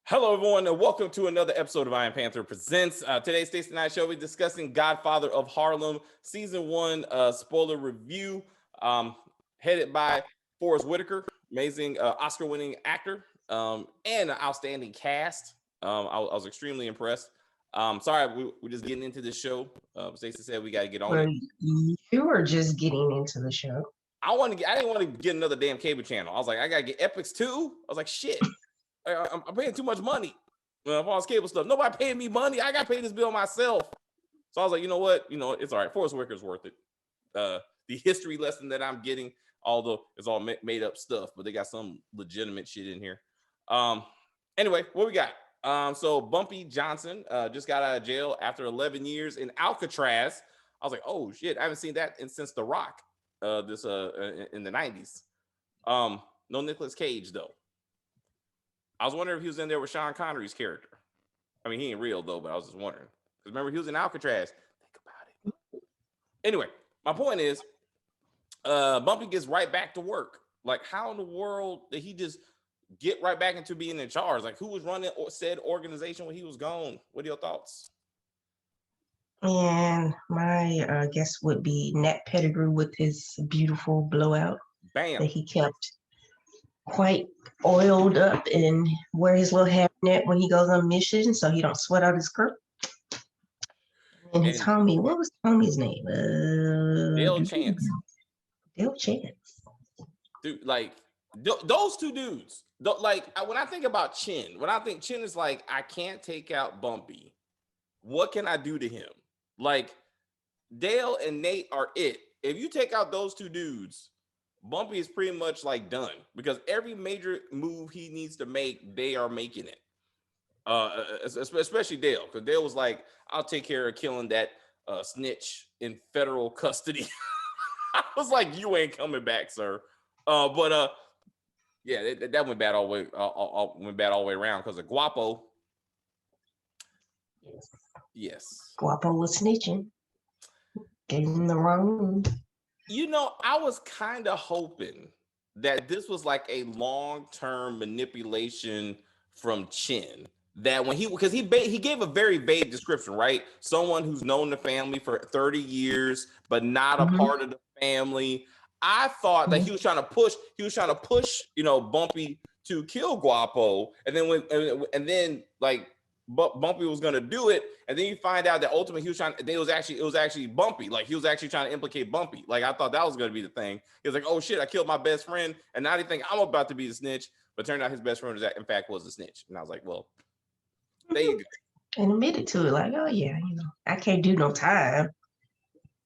Hello, everyone, and welcome to another episode of Iron Panther Presents. Today's Stacey and I show we're discussing Godfather of Harlem, Season 1 spoiler review, headed by Forrest Whitaker, amazing Oscar-winning actor, and an outstanding cast. I was extremely impressed. Sorry, we're just getting into this show. Stacey said we got to get on it. You were just getting into the show. I didn't want to get another damn cable channel. I was like, I got to get EPIX too. I was like, shit. I'm paying too much money for all this cable stuff. Nobody paying me money. I got to pay this bill myself. So I was like, you know what? It's all right. Forrest Whitaker's worth it. The history lesson that I'm getting, although it's all made up stuff, but they got some legitimate shit in here. Anyway, what we got? So Bumpy Johnson just got out of jail after 11 years in Alcatraz. I was like, oh shit, I haven't seen that since The Rock, in the 90s. No Nicolas Cage though. I was wondering if he was in there with Sean Connery's character. I mean, he ain't real though, but I was just wondering. Because remember, he was in Alcatraz. Think about it. Anyway, my point is, Bumpy gets right back to work. Like, how in the world did he just get right back into being in charge? Like, who was running said organization when he was gone? What are your thoughts? And my guess would be Nat Pettigrew with his beautiful blowout. Bam. That he kept quite oiled up and wear his little hairnet when he goes on mission so he don't sweat out his skirt. And Tommy, what was Tommy's name? Dale Chance. Dale Chance. Dude, like those two dudes. Like when I think about Chin, when I think Chin is like, I can't take out Bumpy. What can I do to him? Like Dale and Nate are it. If you take out those two dudes, Bumpy is pretty much like done because every major move he needs to make, they are making it. Especially Dale, because Dale was like, I'll take care of killing that snitch in federal custody. I was like, you ain't coming back, sir. Yeah, that went bad all the way around because of Guapo. Yes. Guapo was snitching. Gave him the wrong. I was kind of hoping that this was like a long-term manipulation from Chin. That when because he gave a very vague description, right? Someone who's known the family for 30 years, but not a part of the family. I thought that he was trying to push, Bumpy to kill Guapo, and then Bumpy was gonna do it, and then you find out that ultimately it was actually Bumpy. Like he was actually trying to implicate Bumpy. Like I thought that was gonna be the thing. He was like, oh shit, I killed my best friend, and now they think I'm about to be the snitch. But turned out his best friend in fact was the snitch. And I was like, well, there you go. And admitted to it, like, oh yeah, I can't do no time.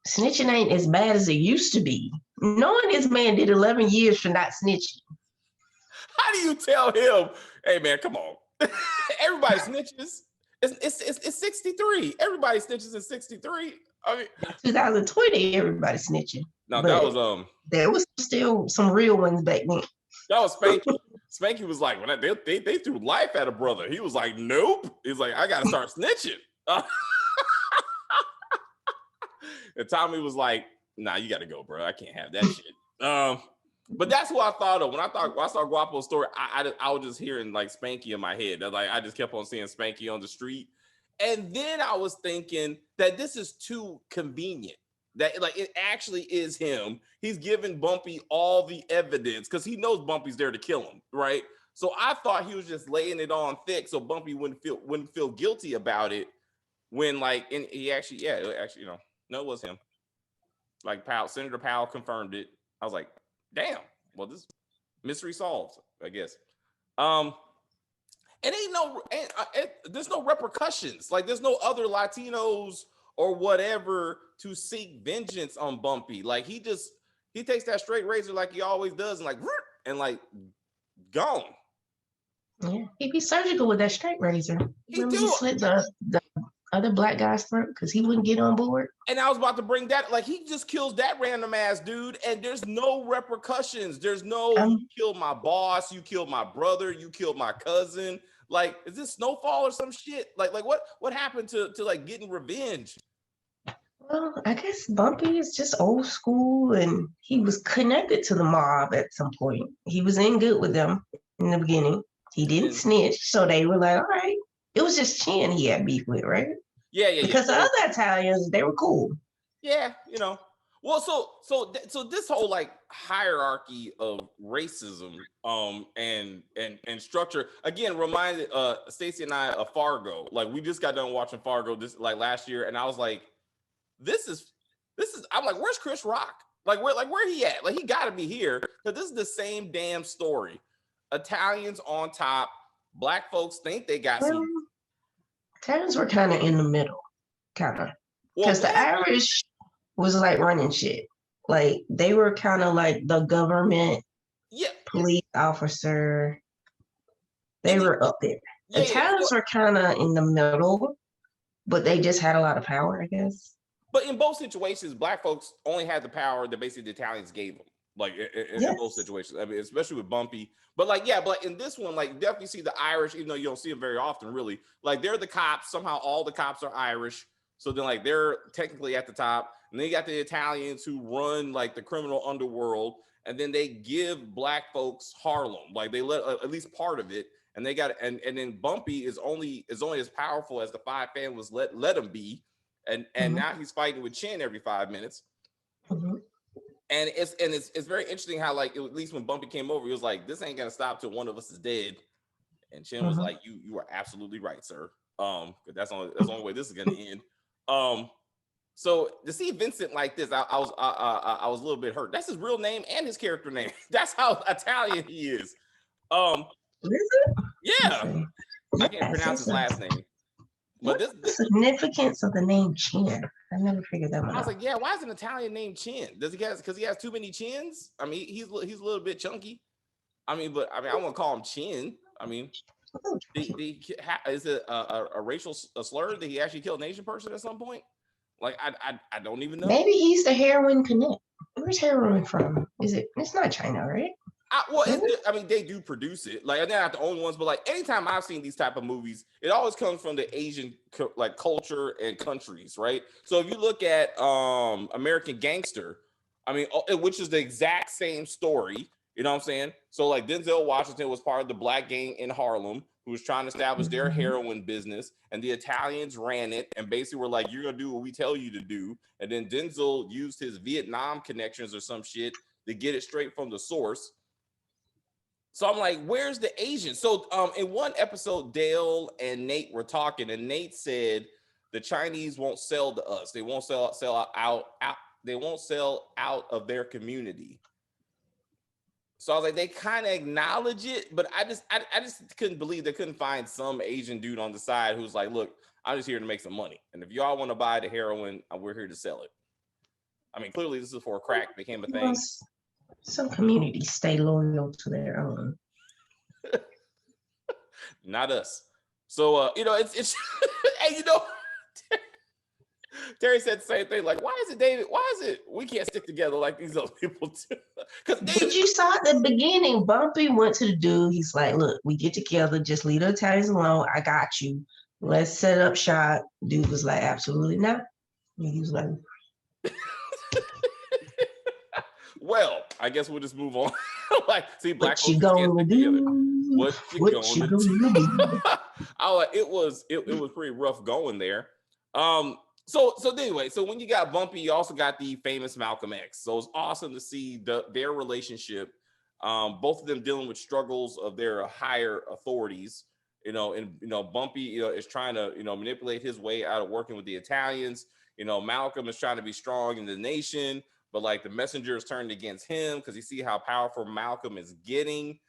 Snitching ain't as bad as it used to be. Knowing this man did 11 years for not snitching. How do you tell him, hey man, come on? Everybody snitches. It's 63. Everybody snitches in 63. I mean 2020, everybody snitching. No, but that was there was still some real ones back then. That was Spanky. Spanky was like, when they threw life at a brother. He was like, nope. He's like, I gotta start snitching. And Tommy was like, nah, you gotta go, bro. I can't have that shit. But that's who I thought of when I saw Guapo's story. I was just hearing like Spanky in my head. Like I just kept on seeing Spanky on the street, and then I was thinking that this is too convenient. That like it actually is him. He's giving Bumpy all the evidence because he knows Bumpy's there to kill him, right? So I thought he was just laying it on thick so Bumpy wouldn't feel guilty about it. When he actually, no, it was him. Like Senator Powell confirmed it. I was like, damn, well, this mystery solved, I guess. There's no repercussions. Like there's no other Latinos or whatever to seek vengeance on Bumpy. Like he takes that straight razor like he always does and gone. Yeah, he'd be surgical with that straight razor. He slit the other black guy's throat because he wouldn't get on board. And I was about to bring that, like he just kills that random ass dude and there's no repercussions. There's no, you killed my boss, you killed my brother, you killed my cousin. Like, is this Snowfall or some shit? Like what happened to like getting revenge? Well, I guess Bumpy is just old school and he was connected to the mob at some point. He was in good with them in the beginning. He didn't snitch, so they were like, all right. It was just Chin he had beef with, right? Yeah. Because the So other Italians, they were cool. yeah, well, so this whole like hierarchy of racism, and structure again reminded Stacey and I of Fargo. Like we just got done watching Fargo this like last year, and I was like, this is I'm like, where's Chris Rock? Where he at? Like he got to be here because this is the same damn story. Italians on top, black folks think they got Well, some. Italians were kind of in the middle, kind of. Well, Because the Irish was like running shit. Like they were kind of like the government police officer. They were up there. Italians were kind of in the middle, but they just had a lot of power, I guess. But in both situations, black folks only had the power that basically the Italians gave them. Like in both situations, I mean, especially with Bumpy. But like, yeah, but in this one, like, definitely see the Irish, even though you don't see them very often, really. Like, they're the cops. Somehow, all the cops are Irish. So then, like, they're technically at the top. And then you got the Italians who run like the criminal underworld, and then they give black folks Harlem. Like, they let at least part of it, and they got and then Bumpy is only as powerful as the five families let him be. And now he's fighting with Chin every 5 minutes. And it's very interesting how, like, at least when Bumpy came over, he was like, this ain't gonna stop till one of us is dead. And Chin was like, you are absolutely right, sir. That's the only way this is gonna end. So to see Vincent like this, I was a little bit hurt. That's his real name and his character name. That's how Italian he is. Is it? Yeah. I can't pronounce his last name. But what's the significance of the name Chin? I never figured that one out. I was like, yeah, why is an Italian named Chin? Does he has because he has too many chins? I mean, he's a little bit chunky. I mean, I want to call him Chin. I mean, is it a racial slur that he actually killed an Asian person at some point? Like, I don't even know. Maybe he's the heroin connect. Where's heroin from? It's not China, right? I mean, they do produce it. Like, they're not the only ones, but like anytime I've seen these type of movies, it always comes from the Asian like culture and countries, right? So if you look at American Gangster, I mean, which is the exact same story, you know what I'm saying? So like Denzel Washington was part of the black gang in Harlem who was trying to establish their heroin business, and the Italians ran it and basically were like, you're gonna do what we tell you to do. And then Denzel used his Vietnam connections or some shit to get it straight from the source. So I'm like, where's the Asian? So in one episode, Dale and Nate were talking, and Nate said the Chinese won't sell to us. They won't sell out. They won't sell out of their community. So I was like, they kind of acknowledge it, but I just couldn't believe they couldn't find some Asian dude on the side who's like, look, I'm just here to make some money, and if y'all want to buy the heroin, we're here to sell it. I mean, clearly this is before crack became a thing. Some communities stay loyal to their own. Not us. So it's and Terry said the same thing. Like, why is it David? Why is it we can't stick together like these other people do? But you saw at the beginning, Bumpy went to the dude. He's like, look, we get together, just leave the Italians alone. I got you. Let's set up shop. Dude was like, absolutely not. And he was like, well, I guess we'll just move on. Like, see, black folks can't stick together. What you gonna do? It was pretty rough going there. So anyway, so when you got Bumpy, you also got the famous Malcolm X. So it's awesome to see their relationship. Both of them dealing with struggles of their higher authorities. Bumpy, is trying to, manipulate his way out of working with the Italians. Malcolm is trying to be strong in the nation, but like the messengers turned against him because you see how powerful Malcolm is getting.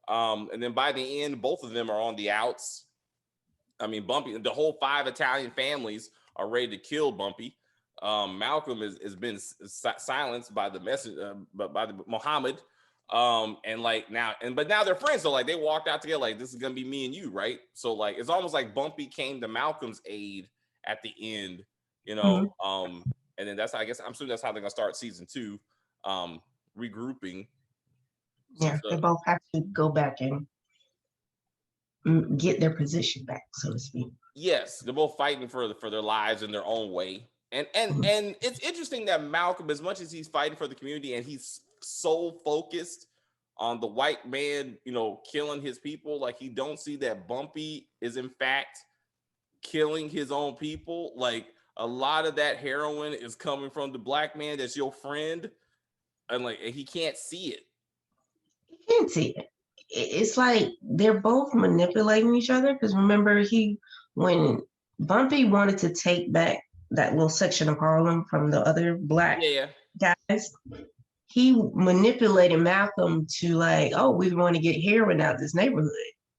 And then by the end, both of them are on the outs. I mean, Bumpy, the whole 5 Italian families are ready to kill Bumpy. Malcolm has been silenced by the by the Muhammad. But now they're friends. So like they walked out together, like, this is gonna be me and you, right? So like it's almost like Bumpy came to Malcolm's aid at the end, and then that's how, I guess I'm assuming that's how they're gonna start season 2, regrouping. Yeah, they both have to go back and get their position back, so to speak. Yes, they're both fighting for their lives in their own way. And it's interesting that Malcolm, as much as he's fighting for the community and he's so focused on the white man, killing his people. Like he don't see that Bumpy is in fact killing his own people. Like a lot of that heroin is coming from the black man that's your friend, and like he can't see it. He can't see it. It's like they're both manipulating each other. Because remember, when Bumpy wanted to take back that little section of Harlem from the other black guys, he manipulated Malcolm to like, oh, we want to get heroin out of this neighborhood.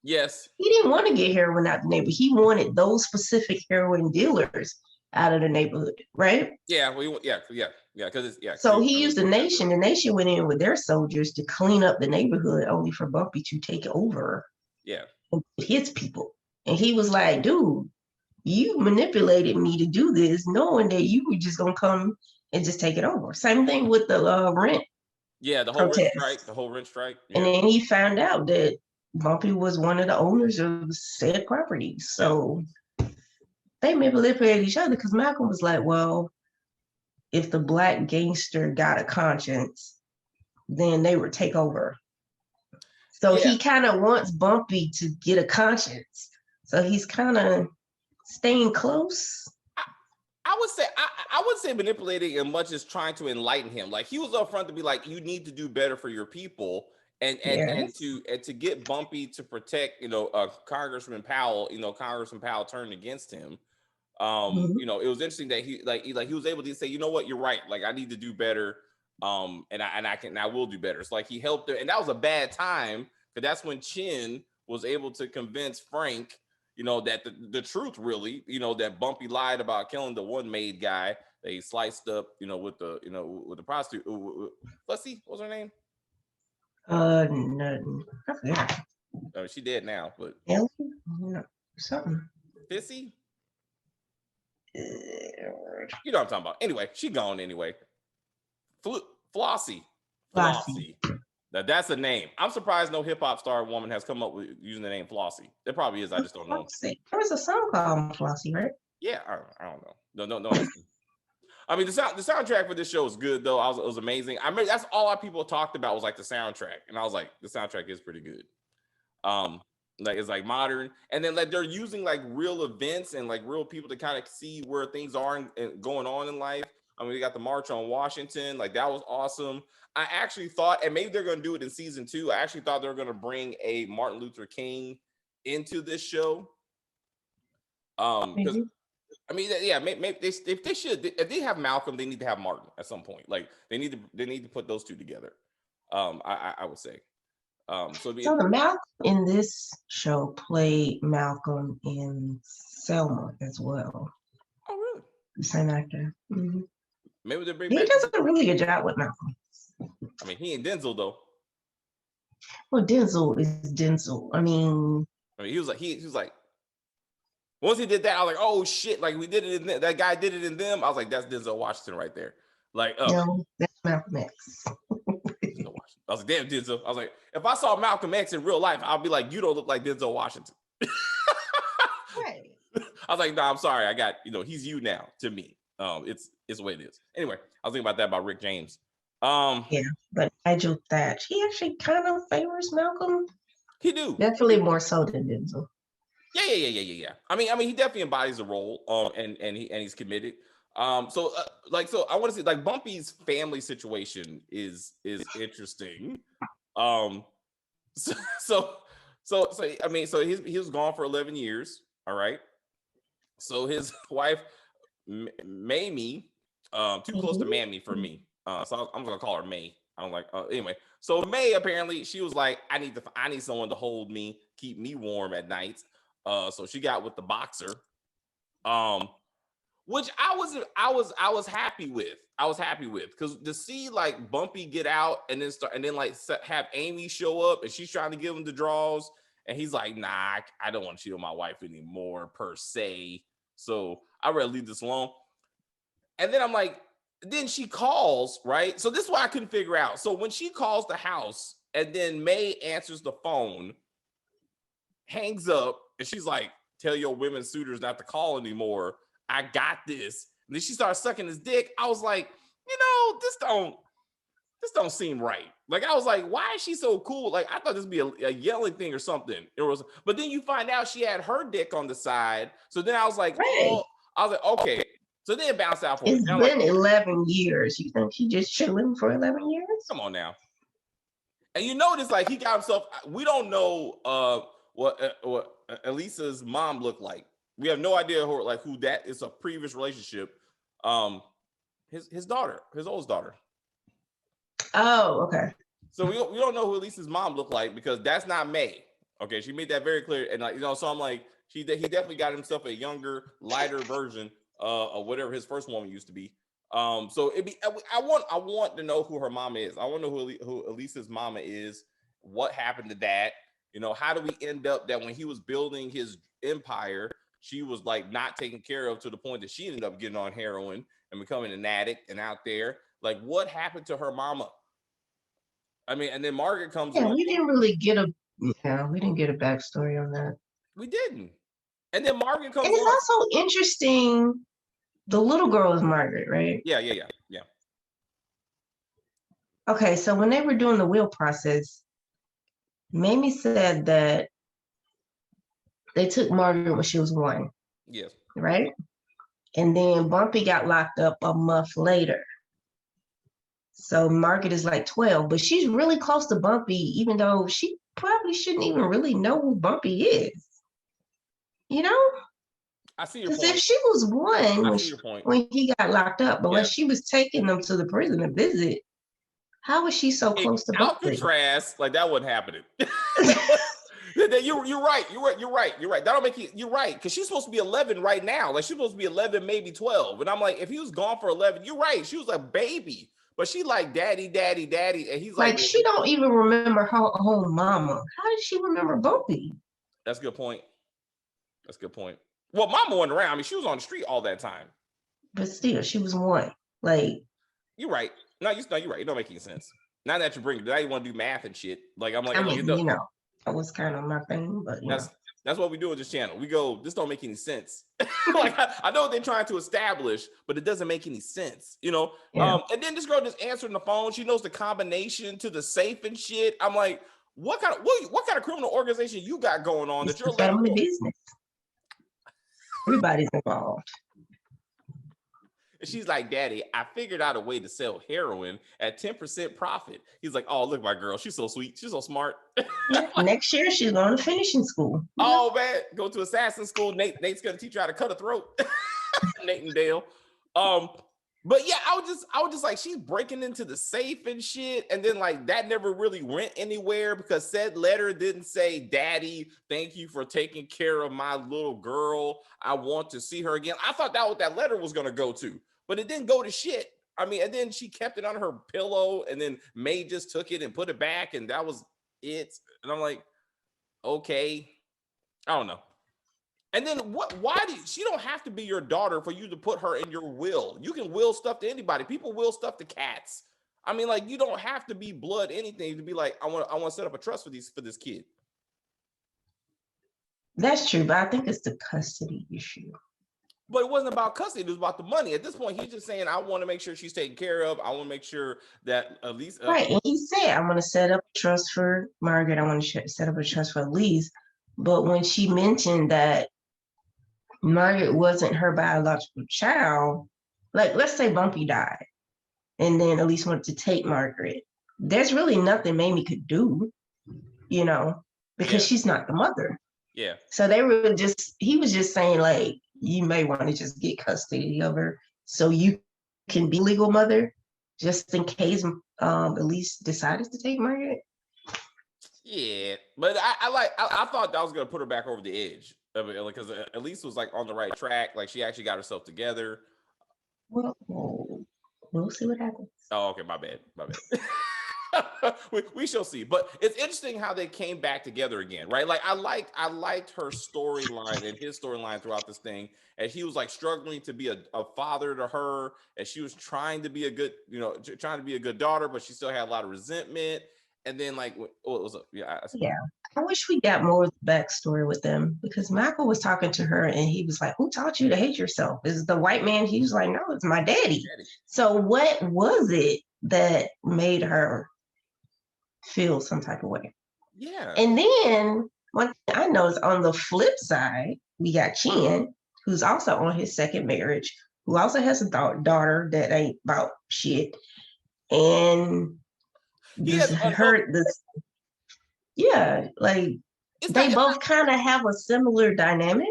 Yes. He didn't want to get heroin out of the neighborhood. He wanted those specific heroin dealers out of the neighborhood, right? Yeah, because So he used the nation. The nation went in with their soldiers to clean up the neighborhood, only for Bumpy to take over. Yeah. His people. And he was like, dude, you manipulated me to do this, knowing that you were just gonna come and just take it over. Same thing with the rent. Yeah, the whole rent strike. Yeah. And then he found out that Bumpy was one of the owners of said property. So they manipulated each other because Malcolm was like, well, if the black gangster got a conscience, then they would take over. So he kind of wants Bumpy to get a conscience. So he's kind of staying close. I would say manipulating as much as trying to enlighten him. Like he was up front to be like, you need to do better for your people, and to get Bumpy to protect, Congressman Powell. Congressman Powell turned against him. It was interesting that he was able to say, you know what, you're right. Like I need to do better. And I will do better. It's like he helped her, and that was a bad time because that's when Chin was able to convince Frank, that the truth really, that Bumpy lied about killing the one maid guy that he sliced up, with the prostitute. Let's see, what's her name? No, I forgot. She dead now, but something. Fissy. You know what I'm talking about. Anyway, she gone anyway. Flossie. That's a name. I'm surprised no hip hop star woman has come up with using the name Flossie. There probably is. I just don't know. There was a song called Flossie, right? Yeah, I don't know. No. I mean, the soundtrack for this show is good though. It was amazing. I mean, that's all our people talked about was like the soundtrack, and I was like, the soundtrack is pretty good. Like it's like modern, and then like they're using like real events and like real people to kind of see where things are and going on in life. I mean, we got the March on Washington, like that was awesome. I actually thought, and maybe they're going to do it in season 2. I actually thought they were going to bring a Martin Luther King into this show. Because I mean, yeah, maybe if they have Malcolm, they need to have Martin at some point. Like they need to put those two together. I would say. So the Malcolm in this show played Malcolm in Selma as well. Oh, really? The same actor. Mm-hmm. Maybe they bring. He does a really good job with Malcolm. I mean, he and Denzel though. Well, Denzel is Denzel. I mean, he was like. Once he did that, I was like, "Oh shit!" Like we did it in that guy did it in them. I was like, "That's Denzel Washington right there." Like, no, that's Malcolm X. I was like, "Damn, Denzel." I was like, "If I saw Malcolm X in real life, I'll be like, you don't look like Denzel Washington." Right. I was like, "No, I'm sorry. I got he's you now to me. It's the way it is." Anyway, I was thinking about that about Rick James. Yeah, but Nigel Thatch, he actually kind of favors Malcolm. He do definitely more so than Denzel. Yeah. I mean, he definitely embodies the role. And he's committed. So I want to see like Bumpy's family situation is interesting. So I mean, so he was gone for 11 years. All right. So his wife, Mamie, too close to Mammy for me. So I'm gonna call her May. I'm like, anyway. So May apparently she was like, I need someone to hold me, keep me warm at night. So she got with the boxer, which I was happy with. I was happy with because to see like Bumpy get out and then like have Amy show up and she's trying to give him the draws and he's like, nah, I don't want to cheat on my wife anymore per se. So I'd rather leave this alone. And then I'm like, then she calls, right? So this is what I couldn't figure out. So when she calls the house and then May answers the phone, hangs up, and she's like, tell your women suitors not to call anymore. I got this. And then she starts sucking his dick. I was like, this this don't seem right. Like, I was like, why is she so cool? Like, I thought this would be a yelling thing or something. But then you find out she had her dick on the side. So then I was like, Right. okay. So then it bounced out for me. It's been 11 years. You think she just chilling for 11 years? Come on now. And you notice, like, he got himself. We don't know what Elisa's mom looked like. We have no idea who that is. A previous relationship. His daughter, his oldest daughter. Oh, okay. So we don't know who Elisa's mom looked like because that's not May. Okay, she made that very clear. And so I'm like, he definitely got himself a younger, lighter version of whatever his first woman used to be. So I want to know who her mama is. I want to know who Elisa's mama is. What happened to that? How do we end up that when he was building his empire, she was like not taken care of to the point that she ended up getting on heroin and becoming an addict and out there. Like, what happened to her mama? I mean, and then Margaret comes. Yeah, we didn't really get a backstory on that. We didn't. And then Margaret comes. And it's also interesting. The little girl is Margaret, right? Yeah. Okay, so when they were doing the will process, Mamie said that they took Margaret when she was 1. Yes. Right? And then Bumpy got locked up a month later. So Margaret is like 12, but she's really close to Bumpy, even though she probably shouldn't even really know who Bumpy is. I see your point. Because if she was 1 when he got locked up, but when she was taking them to the prison to visit, how was she so close to Bumpy? Alcatraz, like that wasn't happening. You're right. That'll make you. You're right, because she's supposed to be 11 right now. Like, she's supposed to be 11, maybe 12. And I'm like, if he was gone for 11, you're right. She was a baby, but she like daddy, and he's like she don't even remember her own mama. How did she remember Bumpy? That's a good point. Well, mama wasn't around. I mean, she was on the street all that time. But still, she was 1. Like, you're right. No, you're right. It don't make any sense. Now that you bring it, now you want to do math and shit. Like, I'm like, that was kind of my thing, but that's what we do with this channel. We go, this don't make any sense. Like, I know what they're trying to establish, but it doesn't make any sense, Yeah. And then this girl just answered the phone. She knows the combination to the safe and shit. I'm like, what kind of criminal organization you got going on that you're family business? Everybody's involved. And she's like, Daddy, I figured out a way to sell heroin at 10% profit. He's like, oh, look, my girl. She's so sweet. She's so smart. Next year, she's going to finishing school. Oh, man. Go to assassin school. Nate's going to teach you how to cut a throat. Nate and Dale. But yeah, I was just like, she's breaking into the safe and shit. And then like that never really went anywhere because said letter didn't say, Daddy, thank you for taking care of my little girl. I want to see her again. I thought that what that letter was going to go to, but it didn't go to shit. I mean, and then she kept it on her pillow and then May just took it and put it back. And that was it. And I'm like, okay, I don't know. And then she don't have to be your daughter for you to put her in your will. You can will stuff to anybody. People will stuff to cats. I mean, like, you don't have to be blood anything to be like, I want to set up a trust for this kid. That's true, but I think it's the custody issue. But it wasn't about custody. It was about the money. At this point, he's just saying, I want to make sure she's taken care of. I want to make sure that at least. Right. And he said, I'm going to set up a trust for Margaret. I want to set up a trust for Elise. But when she mentioned that Margaret wasn't her biological child, like, let's say Bumpy died and then Elise wanted to take Margaret, there's really nothing Mamie could do, because she's not the mother. Yeah. So he was just saying, like, you may want to just get custody of her so you can be legal mother just in case Elise decided to take Margaret. Yeah, but I thought that was going to put her back over the edge. Because Elise was like on the right track, like she actually got herself together. Well, we'll see what happens. Oh, okay, my bad. we shall see. But it's interesting how they came back together again, right? Like I liked her storyline and his storyline throughout this thing, and he was like struggling to be a father to her, and she was trying to be a good, trying to be a good daughter, but she still had a lot of resentment. And then like, what was it? Yeah. I wish we got more of the backstory with them because Michael was talking to her and he was like, who taught you to hate yourself? Is it the white man? He was like, no, it's my daddy. So what was it that made her feel some type of way. Yeah. And then one thing I noticed on the flip side, we got Chen, who's also on his second marriage, who also has a daughter that ain't about shit. And yeah, like they both kind of have a similar dynamic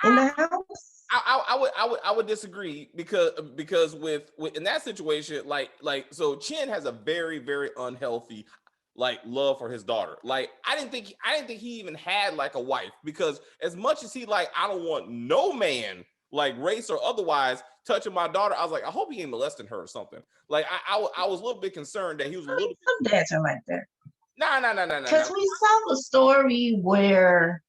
in the house. I would disagree because with in that situation, so Chen has a very, very unhealthy like love for his daughter. Like I didn't think he even had like a wife, because as much as he like, I don't want no man, like race or otherwise, touching my daughter, I was like, I hope he ain't molesting her or something. Like I was a little bit concerned that he was a little. Some dads are like that. No. Because we saw the story where,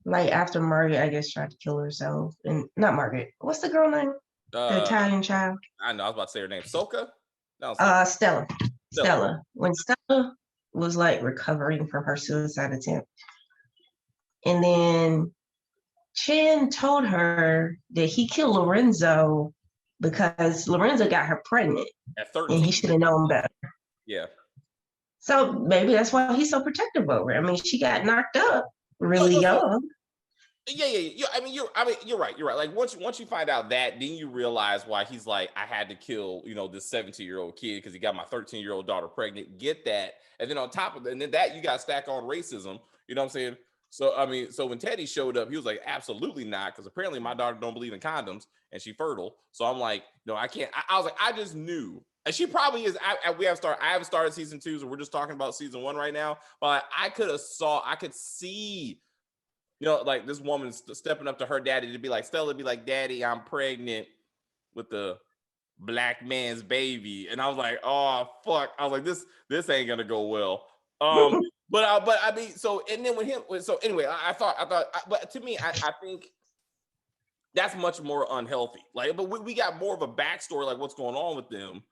like, after Margaret, I guess, tried to kill herself, and not Margaret. What's the girl name? The Italian child. I know. I was about to say her name. Soka. No. Stella. When Stella was like recovering from her suicide attempt, and then Chen told her that he killed Lorenzo because Lorenzo got her pregnant at 13, and he should have known better. Yeah. So maybe that's why he's so protective over her. I mean, she got knocked up really young. Yeah. I mean, you're right. Like once you find out that, then you realize why he's like, I had to kill, this 17-year-old kid because he got my 13-year-old daughter pregnant. Get that, and then on top of that, and then that you got to stack on racism. You know what I'm saying? So I mean, so when Teddy showed up, he was like, absolutely not, because apparently my daughter don't believe in condoms and she's fertile. So I'm like, no, I can't. I was like, I just knew. And she probably is. I haven't started season 2, so we're just talking about season 1 right now. But I could see, like this woman stepping up to her daddy to be like, Stella be like, Daddy, I'm pregnant with the black man's baby. And I was like, oh fuck. I was like, this ain't gonna go well. But I mean, so, and then so anyway, I thought, but to me, I think that's much more unhealthy. Like, but we got more of a backstory, like what's going on with them.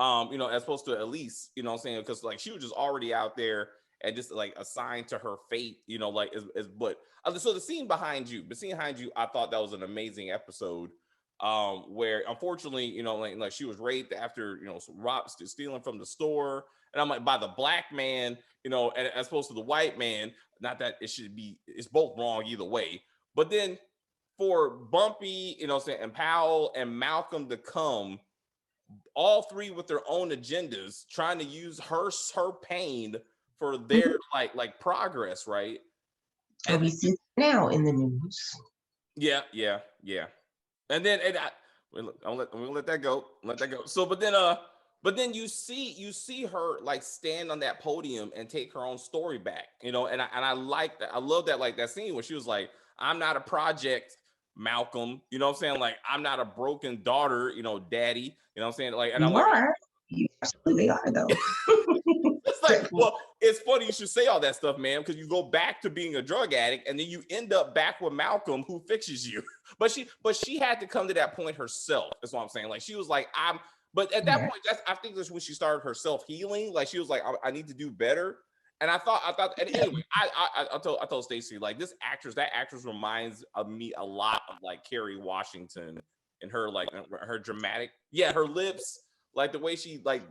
As opposed to Elise, what I'm saying? Because like she was just already out there and just like assigned to her fate, so the scene behind you, I thought that was an amazing episode. Where unfortunately, like she was raped after, robbed, stealing from the store. And I'm like, by the black man, as opposed to the white man. Not that it's both wrong either way. But then for Bumpy, and Powell and Malcolm to come, all three with their own agendas, trying to use her pain for their like progress, right? And we see now in the news. Yeah. And then I'm gonna let that go. So, but then you see her like stand on that podium and take her own story back, and I like that. I love that, like that scene where she was like, I'm not a project, Malcolm, what I'm saying? Like, I'm not a broken daughter, Daddy, what I'm saying? Like, and I'm like, you absolutely are though. It's like, well, it's funny you should say all that stuff, man, because you go back to being a drug addict and then you end up back with Malcolm, who fixes you. But she had to come to that point herself. That's what I'm saying. Like, she was like, but at that point, I think that's when she started her self-healing. Like, she was like, I need to do better. And I thought, and anyway, I told Stacey, like, that actress reminds of me a lot of like Kerry Washington and her, like, her dramatic, her lips, like the way she like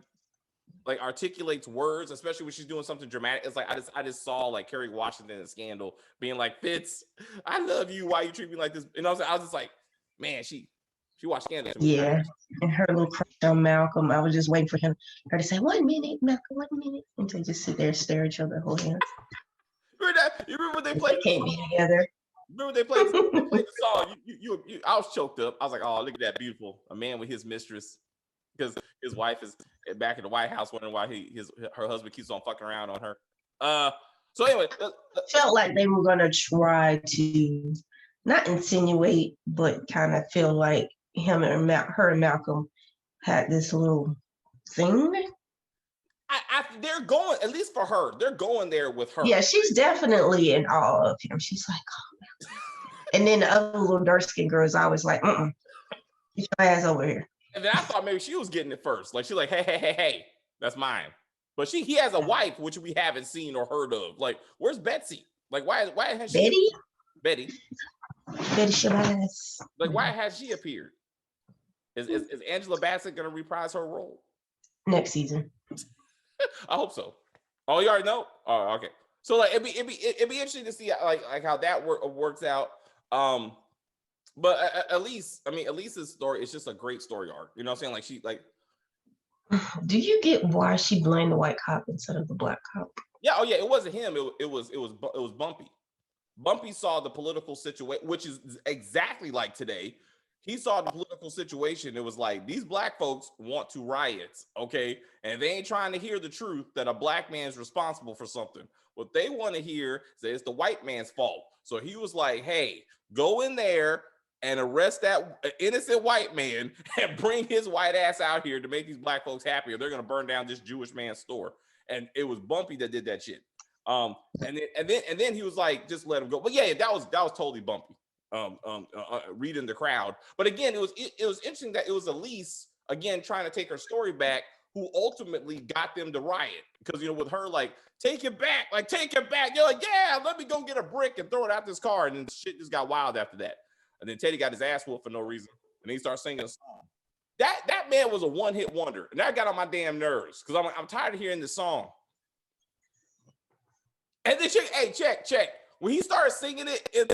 articulates words, especially when she's doing something dramatic. It's like I just saw like Kerry Washington in Scandal being like, Fitz, I love you. Why you treat me like this? And I was just like, man, she watched Scandal. Yeah, and her little crush on Malcolm. I was just waiting for her to say, 1 minute, Malcolm, 1 minute, and they just sit there and stare at each other, hold hands. Remember that? You remember when they played? They can't be together. Remember they played the song? You, I was choked up. I was like, oh, look at that, beautiful, a man with his mistress. Because his wife is back in the White House wondering why her husband keeps on fucking around on her. So anyway, felt like they were gonna try to not insinuate, but kind of feel like her and Malcolm had this little thing. They're going, at least for her, they're going there with her. Yeah, she's definitely in awe of him. She's like, oh. And then the other little dark-skinned girl is always like, get your ass over here. And then I thought maybe she was getting it first. Like, she's like, hey, that's mine. But he has a wife, which we haven't seen or heard of. Like, where's Betsy? Like, why has she? Betty Shabazz. Like, why has she appeared? Is Angela Bassett going to reprise her role? Next season. I hope so. Oh, you already know? Oh, okay. So like it'd be interesting to see like how that works out. But at least, I mean, Elise's story is just a great story arc. You know what I'm saying? Like she like. Do you get why she blamed the white cop instead of the black cop? Yeah. Oh yeah. It wasn't him. It was Bumpy. Bumpy saw the political situation, which is exactly like today. He saw the political situation. It was like, these black folks want to riot, okay? And they ain't trying to hear the truth that a black man's responsible for something. What they want to hear is that it's the white man's fault. So he was like, hey, go in there and arrest that innocent white man and bring his white ass out here to make these black folks happy, or they're going to burn down this Jewish man's store. And it was Bumpy that did that shit. And then he was like, just let him go. But yeah, that was totally Bumpy. Reading the crowd. But again, it was interesting that it was Elise again trying to take her story back, who ultimately got them to riot. Because with her like, take it back. You're like, yeah, let me go get a brick and throw it out this car. And then shit just got wild after that. And then Teddy got his ass whooped for no reason. And then he started singing a song. That man was a one-hit wonder. And that got on my damn nerves. Because I'm tired of hearing this song. And then check. When he started singing it in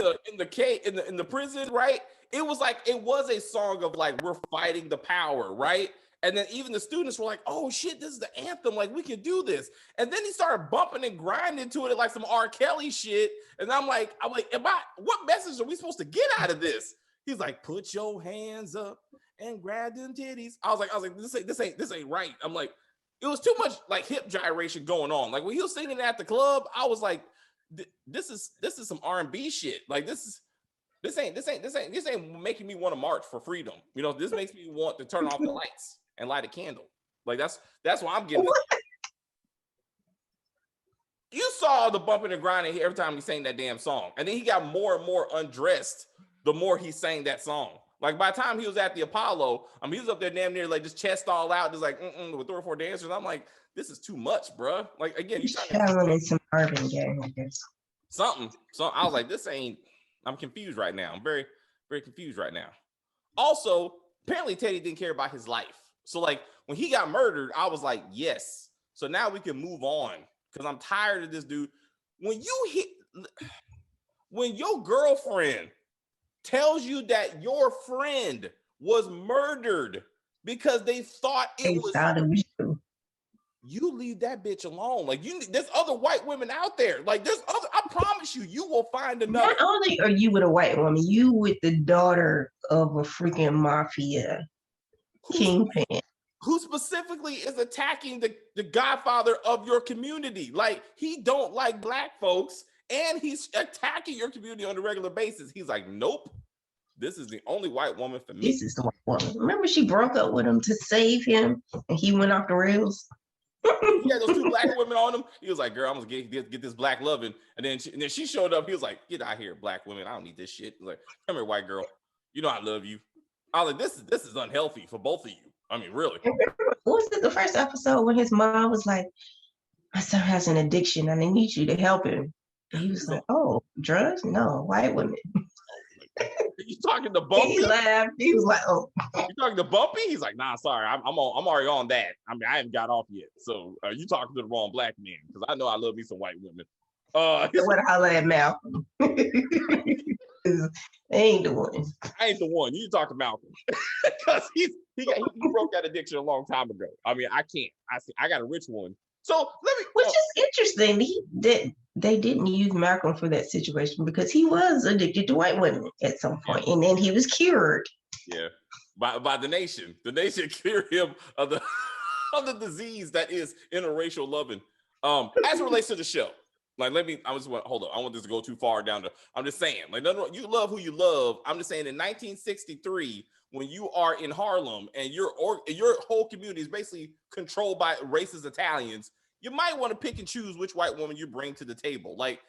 the prison, right? It was like it was a song of like, we're fighting the power, right? And then even the students were like, oh shit, this is the anthem, like we can do this. And then he started bumping and grinding to it like some R. Kelly shit. And I'm like, what message are we supposed to get out of this? He's like, put your hands up and grab them titties. I was like, this ain't right. I'm like, it was too much like hip gyration going on. Like when he was singing at the club, I was like, this is some R&B shit. Like this ain't making me want to march for freedom. This makes me want to turn off the lights and light a candle. Like that's why I'm getting. You saw the bumping and grinding every time he sang that damn song, and then he got more and more undressed the more he sang that song. Like by the time he was at the Apollo, he was up there damn near like just chest all out, just like with 3 or 4 dancers. I'm like, this is too much, bro. Like again, you traveling some Marvin Gaye, I guess. Something. So I was like, this ain't. I'm confused right now. I'm very, very confused right now. Also, apparently Teddy didn't care about his life. So like when he got murdered, I was like, yes. So now we can move on because I'm tired of this dude. When your girlfriend tells you that your friend was murdered because they thought it was you. You leave that bitch alone. Like there's other white women out there. Like there's other. I promise you will find another. Not only are you with a white woman, you with the daughter of a freaking mafia kingpin, who specifically is attacking the Godfather of your community. Like he don't like black folks, and he's attacking your community on a regular basis. He's like, nope. This is the only white woman for me. This is the white woman. Remember, she broke up with him to save him, and he went off the rails. He had those 2 black women on him. He was like, girl, I'm gonna get this black loving. And then she showed up. He was like, get out here, black women. I don't need this shit. Like, come here, white girl. You know I love you. I was like, this is unhealthy for both of you. I mean, really. What was it, the first episode when his mom was like, my son has an addiction and I need you to help him? And he was like, oh, drugs? No, white women. You talking to Bumpy? He laughed. He was like, "Oh." You talking to Bumpy? He's like, "Nah, sorry, I'm already on that. I mean, I haven't got off yet. So you talking to the wrong black man because I know I love me some white women." I want to holler at Malcolm. They ain't the one. I ain't the one. You talk to Malcolm because he broke that addiction a long time ago. I mean, I can't. I got a rich one. So let me. Which is interesting. They didn't use Malcolm for that situation because he was addicted to white women at some point, and then he was cured. Yeah, by the nation. The nation cured him of the of the disease that is interracial loving. As it relates to the show, like hold on. I want this to go too far down. I'm just saying, like, no, you love who you love. I'm just saying, in 1963, when you are in Harlem and your whole community is basically controlled by racist Italians, you might want to pick and choose which white woman you bring to the table. Like,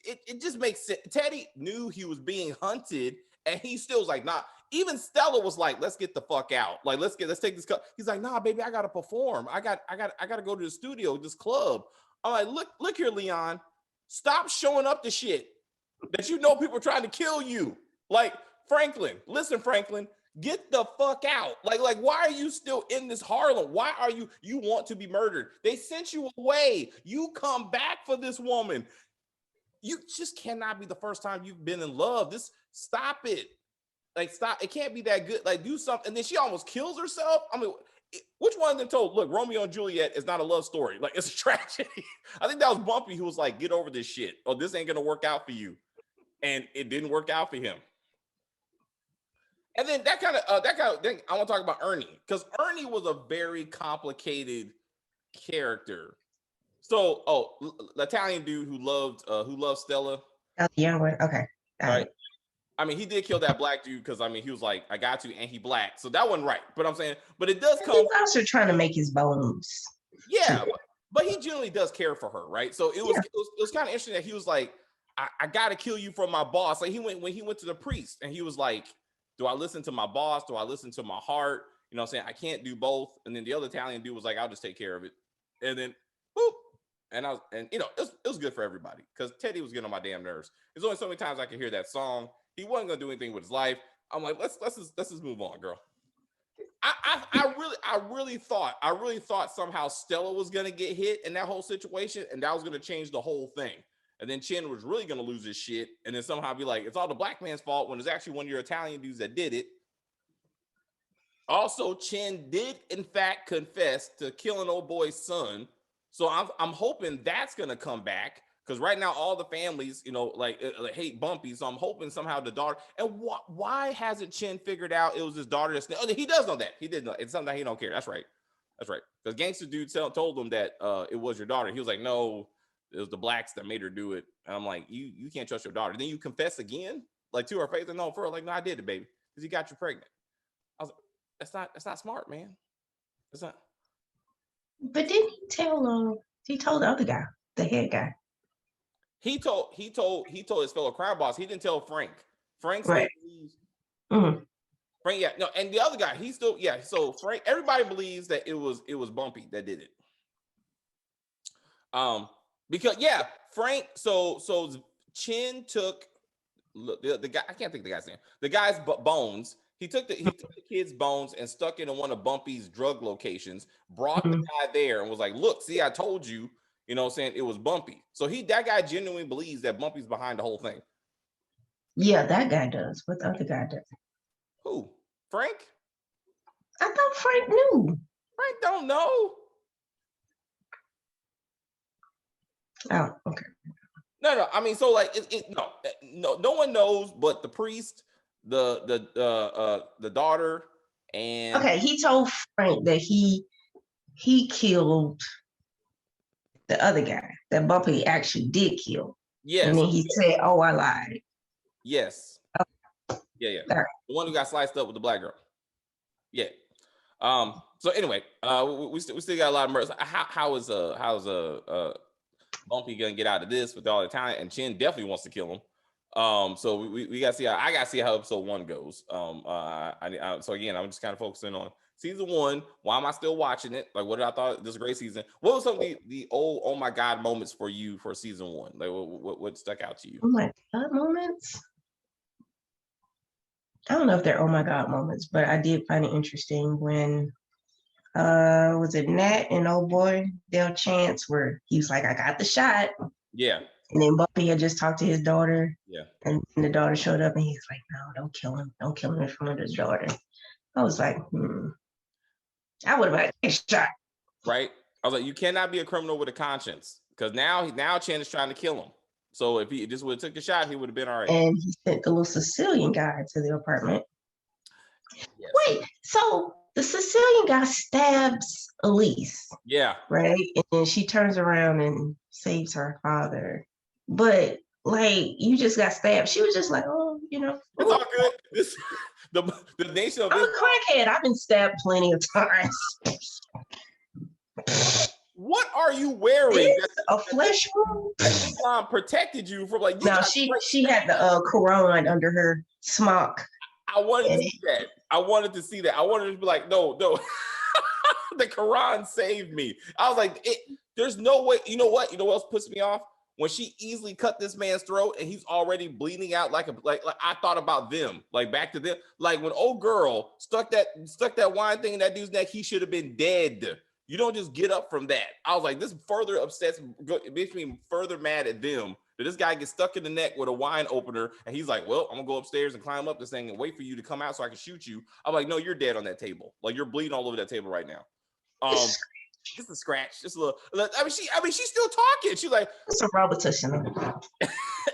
it just makes sense. Teddy knew he was being hunted, and he still was like, nah. Even Stella was like, let's get the fuck out. Like, let's take this cut. He's like, nah, baby, I gotta perform. I gotta go to the studio, this club. I'm like, look here, Leon. Stop showing up to shit that you know people are trying to kill you. Like, Franklin, listen, Franklin, Get the fuck out. Like, why are you still in this Harlem? Why are you want to be murdered? They sent you away. You come back for this woman. You just cannot be the first time you've been in love. Stop it. Like, stop. It can't be that good. Like, do something. And then she almost kills herself. I mean, which one of them told, look, Romeo and Juliet is not a love story. Like, it's a tragedy. I think that was Bumpy who was like, get over this shit. Oh, this ain't going to work out for you. And it didn't work out for him. And then that kind of thing, I want to talk about Ernie, because Ernie was a very complicated character. So, the Italian dude who loved Stella. Oh, the young one. Okay. Right. I mean, he did kill that black dude because, I mean, he was like, I got to, and he black. So that wasn't right. But I'm saying, but it does come. He's also trying to make his bones. Yeah. But he generally does care for her, right? So it was kind of interesting that he was like, I got to kill you from my boss. Like, when he went to the priest and he was like, do I listen to my boss? Do I listen to my heart? You know what I'm saying? I can't do both. And then the other Italian dude was like, I'll just take care of it. And then, boop. And you know, it was good for everybody because Teddy was getting on my damn nerves. There's only so many times I could hear that song. He wasn't gonna do anything with his life. I'm like, let's just move on, girl. I really thought somehow Stella was gonna get hit in that whole situation, and that was gonna change the whole thing. And then Chin was really gonna lose his shit, and then somehow be like, it's all the black man's fault when it's actually one of your Italian dudes that did it. Also, Chin did in fact confess to killing old boy's son. So I'm hoping that's gonna come back. Because right now, all the families, you know, like hate Bumpy. So I'm hoping somehow the daughter. And why hasn't Chin figured out it was his daughter? He does know that. He did know. It's something that he don't care. That's right. That's right. Because gangster dude told him that it was your daughter. He was like, no, it was the blacks that made her do it. And I'm like, you can't trust your daughter. Then you confess again, like to her face. And no, for her, like, no, I did it, baby, because he got you pregnant. I was like, that's not smart, man. It's not. But didn't he told the other guy, the head guy. He told his fellow crime boss. He didn't tell Frank. Frank right. Frank, yeah, no, and the other guy, he still, yeah. So Frank, everybody believes that it was Bumpy that did it. Because yeah, Frank. So Chin took the guy. I can't think of the guy's name. The guy's bones. He took the kid's bones and stuck it in one of Bumpy's drug locations. Brought the guy there and was like, "Look, see, I told you." You know what I'm saying? It was Bumpy. So that guy genuinely believes that Bumpy's behind the whole thing. Yeah, that guy does. But the other guy doesn't. Who? Frank? I thought Frank knew. Frank don't know. Oh, okay. No. I mean, so like, no one knows but the priest, the daughter, and okay. He told Frank that he killed the other guy that Bumpy actually did kill. Yes. And then he said, "Oh, I lied." Yes. Okay. Yeah. Right. The one who got sliced up with the black girl. Yeah. So anyway, we still got a lot of murders. How's Bumpy gonna get out of this with all the time? And Chin definitely wants to kill him. So we gotta see I gotta see how episode 1 goes. So again, I'm just kind of focusing on season 1. Why am I still watching it? Like, what did I thought this is a great season? What was some of the old oh my god moments for you for season 1? Like, what stuck out to you? Oh my god moments. I don't know if they're oh my god moments, but I did find it interesting when was it Nat and old boy Del Chance where he was like, I got the shot. Yeah. And then Bumpy had just talked to his daughter. Yeah. And the daughter showed up and he's like, no, don't kill him. Don't kill him in front of his daughter. I was like, I would have had a shot. Right. I was like, you cannot be a criminal with a conscience. Because now Chan is trying to kill him. So if he just would have took the shot, he would have been all right. And he sent the little Sicilian guy to the apartment. Yes. Wait, so the Sicilian guy stabs Elise. Yeah. Right? And then she turns around and saves her father. But like, you just got stabbed. She was just like, oh, you know. It's all good. The nation of I'm a crackhead. I've been stabbed plenty of times. What are you wearing? A flesh wound? Islam protected you from like. No, she had the Quran under her smock. I wanted to see that. I wanted to be like, no. The Quran saved me. I was like, there's no way. You know what? You know what else puts me off? when she easily cut this man's throat and he's already bleeding out like I thought about them, like back to them, like when old girl stuck that wine thing in that dude's neck, he should have been dead. You don't just get up from that. I was like, this further upsets, it makes me further mad at them that this guy gets stuck in the neck with a wine opener and he's like, well, I'm gonna go upstairs and climb up this thing and wait for you to come out so I can shoot you. I'm like, no, you're dead on that table. Like you're bleeding all over that table right now. Just a scratch, just a little. I mean, she's still talking. She's like, it's a Robitussin.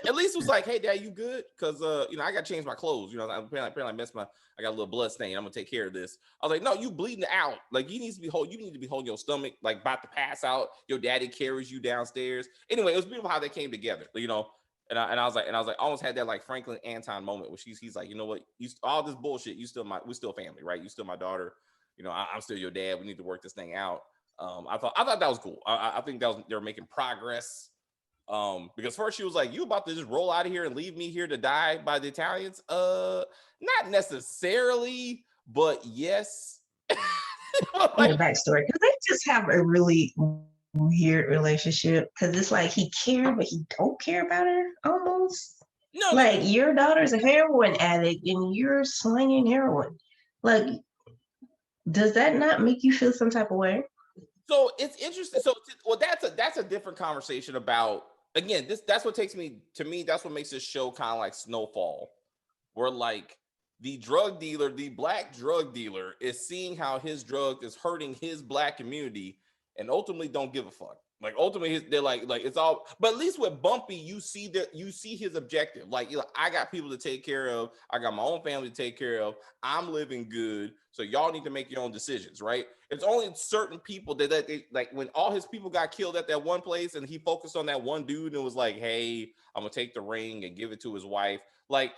at least it was like, hey, Dad, you good? Because I got to change my clothes. Apparently I messed I got a little blood stain. I'm gonna take care of this. I was like, no, you bleeding out. Like you need to be holding your stomach, like about to pass out. Your daddy carries you downstairs. Anyway, it was beautiful how they came together. And I was like, almost had that like Franklin Anton moment where he's like, you know what, all this bullshit, we're still family, right? You still my daughter. I'm still your dad. We need to work this thing out. I thought that was cool. I think they were making progress. Because first she was like, you about to just roll out of here and leave me here to die by the Italians? Not necessarily, but yes. Like, backstory, because they just have a really weird relationship. Because it's like he cared, but he don't care about her almost. No, like your daughter's a heroin addict and you're slinging heroin. Like, does that not make you feel some type of way? So it's interesting. So that's a different conversation about, again, that's what takes me to me. That's what makes this show kind of like Snowfall, where like the black drug dealer is seeing how his drug is hurting his black community and ultimately don't give a fuck. Like ultimately they're like it's all, but at least with Bumpy, you see his objective. Like, I got people to take care of. I got my own family to take care of. I'm living good. So y'all need to make your own decisions, right? It's only certain people that they, like when all his people got killed at that one place and he focused on that one dude and was like, hey, I'm gonna take the ring and give it to his wife. Like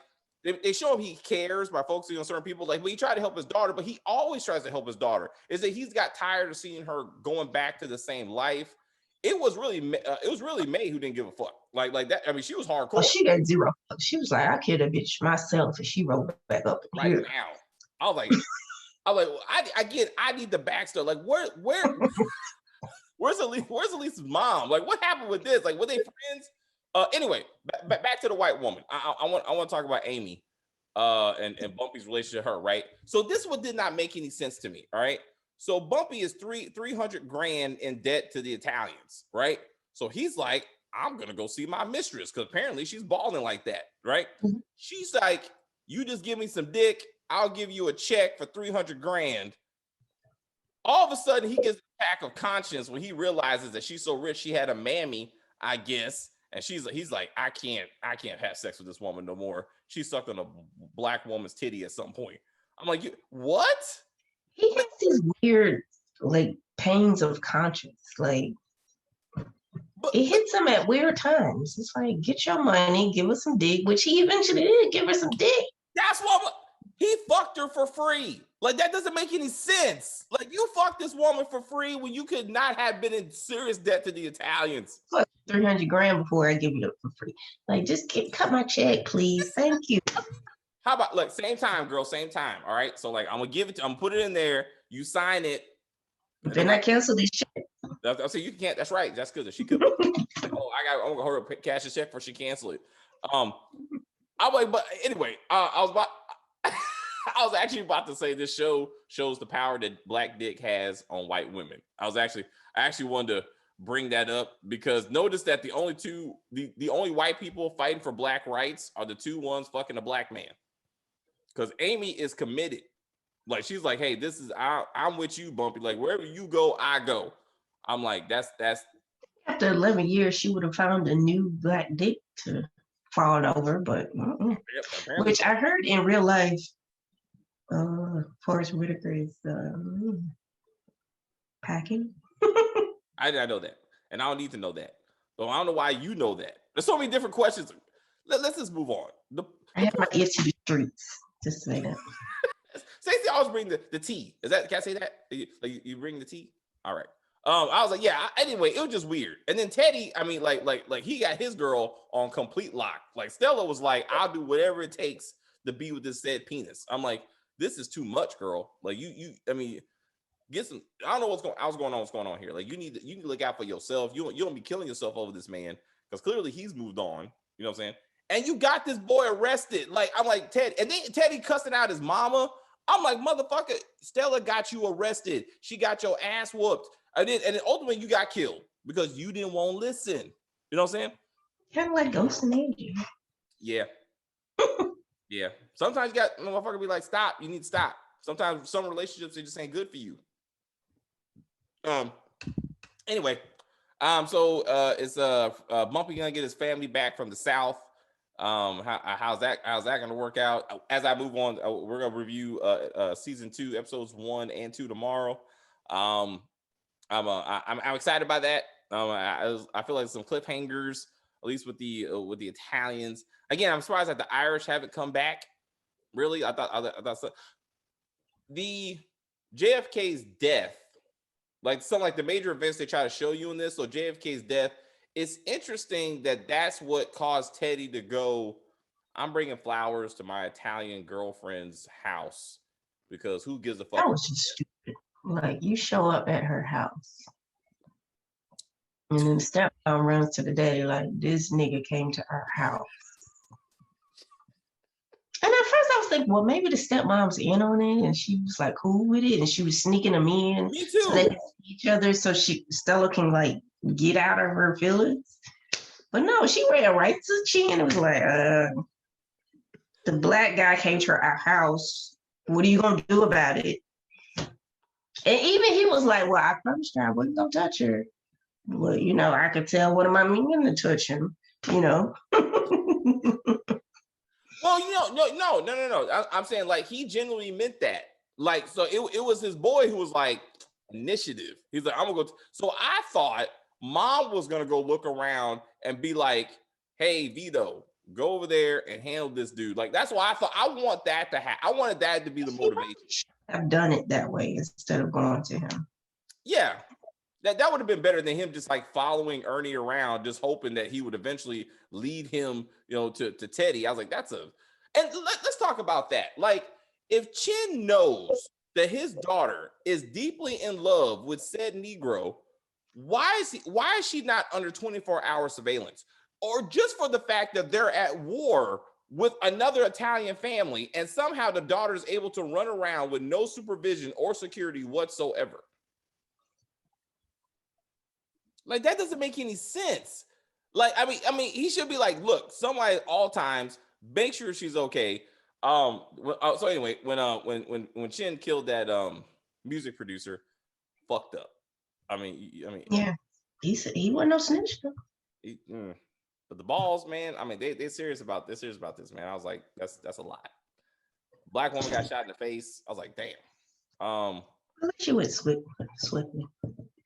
they show him he cares by focusing on certain people. Like, but he tried to help his daughter, but he always tries to help his daughter. Is that he's got tired of seeing her going back to the same life. It was really May who didn't give a fuck. Like that. I mean, she was hardcore. Oh, she got zero. She was like, I killed a bitch myself, and she rolled back up right here. Now. I was like, I need the backstory. Like, where's Elise's mom? Like, what happened with this? Like, were they friends? Anyway, back to the white woman. I want to talk about Amy, and Bumpy's relationship to her. Right. So this one did not make any sense to me. All right. So Bumpy is 300 grand in debt to the Italians, right? So he's like, I'm gonna go see my mistress because apparently she's balling like that, right? Mm-hmm. She's like, you just give me some dick, I'll give you a check for 300 grand. All of a sudden, he gets a pack of conscience when he realizes that she's so rich, she had a mammy, I guess, and he's like, I can't have sex with this woman no more. She sucked on a black woman's titty at some point. I'm like, what? He has these weird, like, pains of conscience. Like, it hits him at weird times. It's like, get your money, give us some dick, which he eventually did give her some dick. That's what he fucked her for free. Like, that doesn't make any sense. Like, you fucked this woman for free when you could not have been in serious debt to the Italians. Fuck 300 grand before I give you it for free. Like, just cut my check, please. Thank you. How about, look, same time, girl, same time. All right. So, like, I'm gonna put it in there. You sign it. Then I cancel this shit. I say you can't. That's right. That's good. She could. I'm gonna hurry up, cash the check before she cancel it. I'm like, but anyway, I was actually about to say this show shows the power that black dick has on white women. I actually wanted to bring that up because notice that the only white people fighting for black rights are the two ones fucking a black man. Because Amy is committed. Like, she's like, hey, I'm with you, Bumpy. Like, wherever you go, I go. I'm like, that's. After 11 years, she would have found a new black dick to fall over, but which I heard in real life, Forrest Whitaker is packing. I didn't know that, and I don't need to know that. So I don't know why you know that. There's so many different questions. Let's just move on. I have my ear to the streets. Just say that. Stacey always bring the tea. Can I say that? You bring the tea? All right. I was like, yeah. Anyway, it was just weird. And then Teddy, I mean, like he got his girl on complete lock. Like Stella was like, I'll do whatever it takes to be with this said penis. I'm like, this is too much, girl. Like I mean, get some. I don't know what's going on here. Like you need to look out for yourself. You don't be killing yourself over this man because clearly he's moved on. You know what I'm saying? And you got this boy arrested. Like, I'm like, Ted, and then Teddy cussing out his mama. I'm like, motherfucker, Stella got you arrested. She got your ass whooped. And then ultimately you got killed because you didn't want to listen. You know what I'm saying? Kind of like Ghost and Angel. Yeah. Yeah. Sometimes you got motherfucker be like, stop. You need to stop. Sometimes some relationships, they just ain't good for you. Anyway, so it's Bumpy gonna get his family back from the South. How's that gonna work out? As I move on, we're gonna review season 2, episodes 1 and 2 tomorrow. I'm excited by that. I feel like some cliffhangers, at least with the Italians. Again, I'm surprised that the Irish haven't come back. Really, I thought so. The JFK's death, like some like the major events they try to show you in this. So JFK's death, it's interesting that that's what caused Teddy to go, I'm bringing flowers to my Italian girlfriend's house because who gives a fuck? That was just stupid. Like, you show up at her house and then stepmom runs to the daddy like, this nigga came to our house. And at first I was like, well, maybe the stepmom's in on it and she was like cool with it and she was sneaking them in. Me too. So they can see each other so Stella can like get out of her feelings. But no, she ran right to the chin and was like, the black guy came to our house. What are you gonna do about it? And even he was like, well, I promised her I wasn't gonna touch her. Well, you know, I could tell what am I meaning to touch him, you know. Well, you know, no. I'm saying like he genuinely meant that. Like, so it was his boy who was like, initiative. He's like, I'm gonna go. So I thought mom was gonna go look around and be like, hey, Vito, go over there and handle this dude. Like, that's why I thought I want that to happen. I wanted that to be the motivation. I've done it that way instead of going to him. Yeah. That would have been better than him just like following Ernie around, just hoping that he would eventually lead him, you know, to Teddy. I was like, and let's talk about that. Like, if Chin knows that his daughter is deeply in love with said Negro, why is she not under 24-hour surveillance? Or just for the fact that they're at war with another Italian family and somehow the daughter is able to run around with no supervision or security whatsoever. Like, that doesn't make any sense. Like, I mean, he should be like, look, somebody at all times, make sure she's okay. So anyway, when Chin killed that music producer, fucked up. I mean, yeah, he wasn't no snitch though. But the balls, man. I mean, they're serious about this. Man. I was like, that's a lot. Black woman got shot in the face. I was like, damn. At least she went swiftly.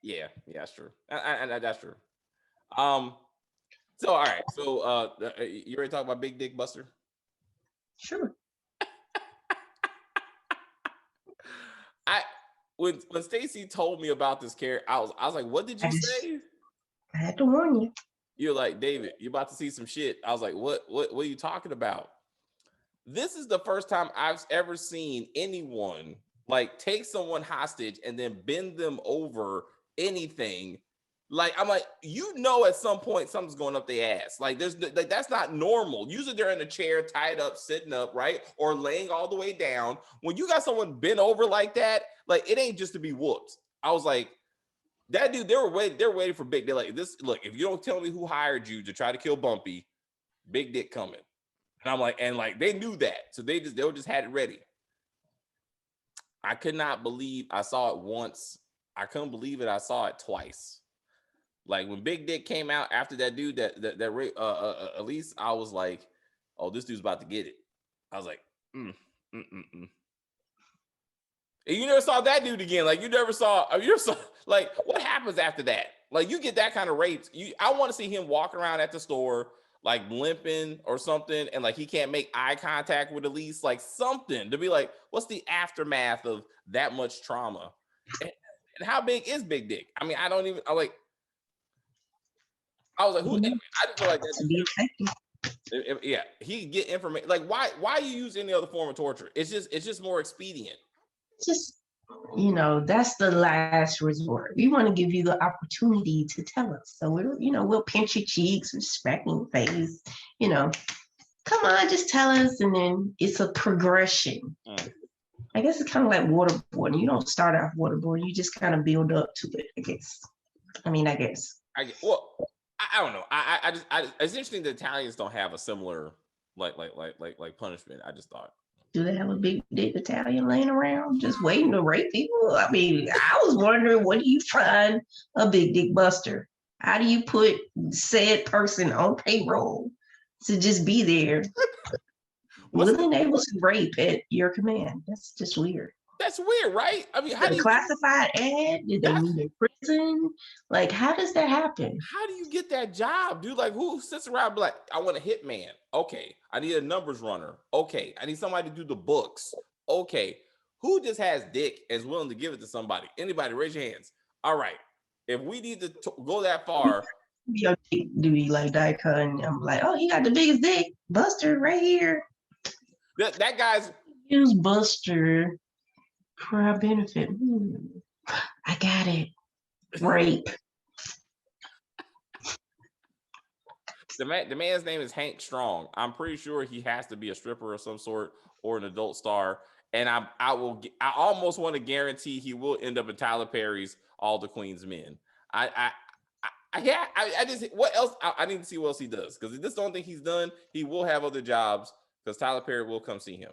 Yeah, that's true. And that's true. So all right. So you ready to talk about Big Dick Buster? Sure. When Stacey told me about this character, I was like, what did you say? I had to warn you. You're like, David, you're about to see some shit. I was like, what are you talking about? This is the first time I've ever seen anyone like take someone hostage and then bend them over anything. Like, I'm like, you know, at some point something's going up their ass. Like, that's not normal. Usually they're in a chair, tied up, sitting up, right, or laying all the way down. When you got someone bent over like that, like, it ain't just to be whooped. I was like, that dude, they're waiting for Big. They're like, this. Look, if you don't tell me who hired you to try to kill Bumpy, Big Dick coming. And I'm like, and like they knew that, so they just had it ready. I could not believe I saw it once. I couldn't believe it. I saw it twice. Like when Big Dick came out after that dude that Elise, I was like, oh, this dude's about to get it. I was like, And you never saw that dude again. Like you never saw like what happens after that? Like you get that kind of rapes. I want to see him walk around at the store like limping or something, and like he can't make eye contact with Elise, like something to be like, what's the aftermath of that much trauma? And how big is Big Dick? I mean, I was like, who? Anyway, I just feel like that's to be effective. Yeah, he can get information. Like, why you use any other form of torture? It's just more expedient. Just You know, that's the last resort. We want to give you the opportunity to tell us. So we'll pinch your cheeks and smack your face. You know, come on, just tell us, and then it's a progression. I guess it's kind of like waterboarding. You don't start off waterboarding; you just kind of build up to it. I guess. I don't know. It's interesting that Italians don't have a similar like punishment. I just thought. Do they have a big dick Italian laying around just waiting to rape people? I mean, I was wondering, what do you find a big dick buster? How do you put said person on payroll to just be there, willing able to rape at your command? That's just weird. That's weird, right? I mean, how do you classified ad? Did they meet in prison? Like, how does that happen? How do you get that job, dude? Like, who sits around and be like, I want a hitman? Okay. I need a numbers runner. Okay. I need somebody to do the books. Okay. Who just has dick and is willing to give it to somebody? Anybody? Raise your hands. All right. If we need to go that far, do we like Dyka? And I'm like, oh, he got the biggest dick, Buster, right here. That guy's use Buster for our benefit. I got it. Rape. The man's name is Hank Strong. I'm pretty sure he has to be a stripper of some sort or an adult star. And I almost want to guarantee he will end up in Tyler Perry's All the Queen's Men. I just, what else? I need to see what else he does, because this don't think he's done. He will have other jobs because Tyler Perry will come see him.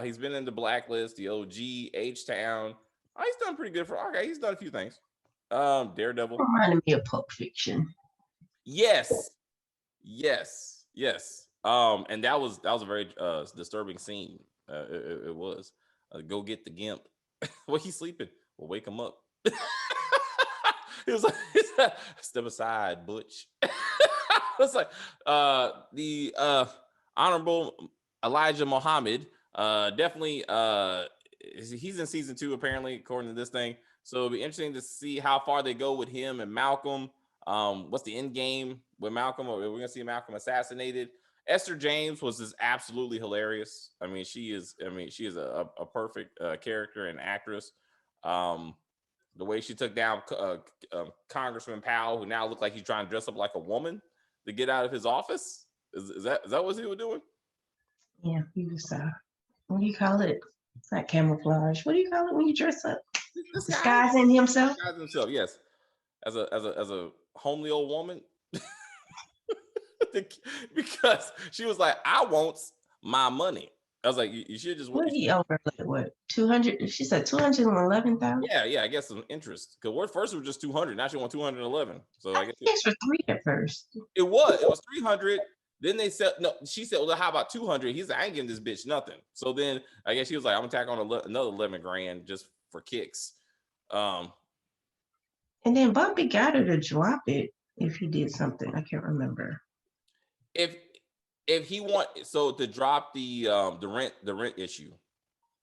He's been in the Blacklist, the OG, H-Town. Oh, he's done pretty good he's done a few things. Daredevil. Reminded me of Pulp Fiction. Yes. And that was a very disturbing scene. It was. Go get the gimp. Well, he's sleeping. We'll wake him up. He was like, step aside, Butch. It's like the Honorable Elijah Muhammad. Definitely he's in season 2 apparently, according to this thing. So it'll be interesting to see how far they go with him and Malcolm. What's the end game with Malcolm? We're gonna see Malcolm assassinated. Esther James was just absolutely hilarious. I mean, she is a perfect character and actress. The way she took down Congressman Powell, who now looked like he's trying to dress up like a woman to get out of his office. Is that what he was doing? Yeah, he was. What do you call it? It's not camouflage. What do you call it when you dress up? Disguising himself. Disguising himself, yes. As a homely old woman. Because she was like, I want my money. I was like, you should just. What he over like what 200? She said 211,000. Yeah, I guess some interest. Because first it was just 200. Now she want 211. So I guess it's for 3 at first. It was 300. Then they said no. She said, well, how about 200? He's like, I ain't giving this bitch nothing. So then I guess she was like, I'm gonna tack on another 11 grand just for kicks. And then Bumpy got her to drop it if he did something. I can't remember. If he to drop the rent issue,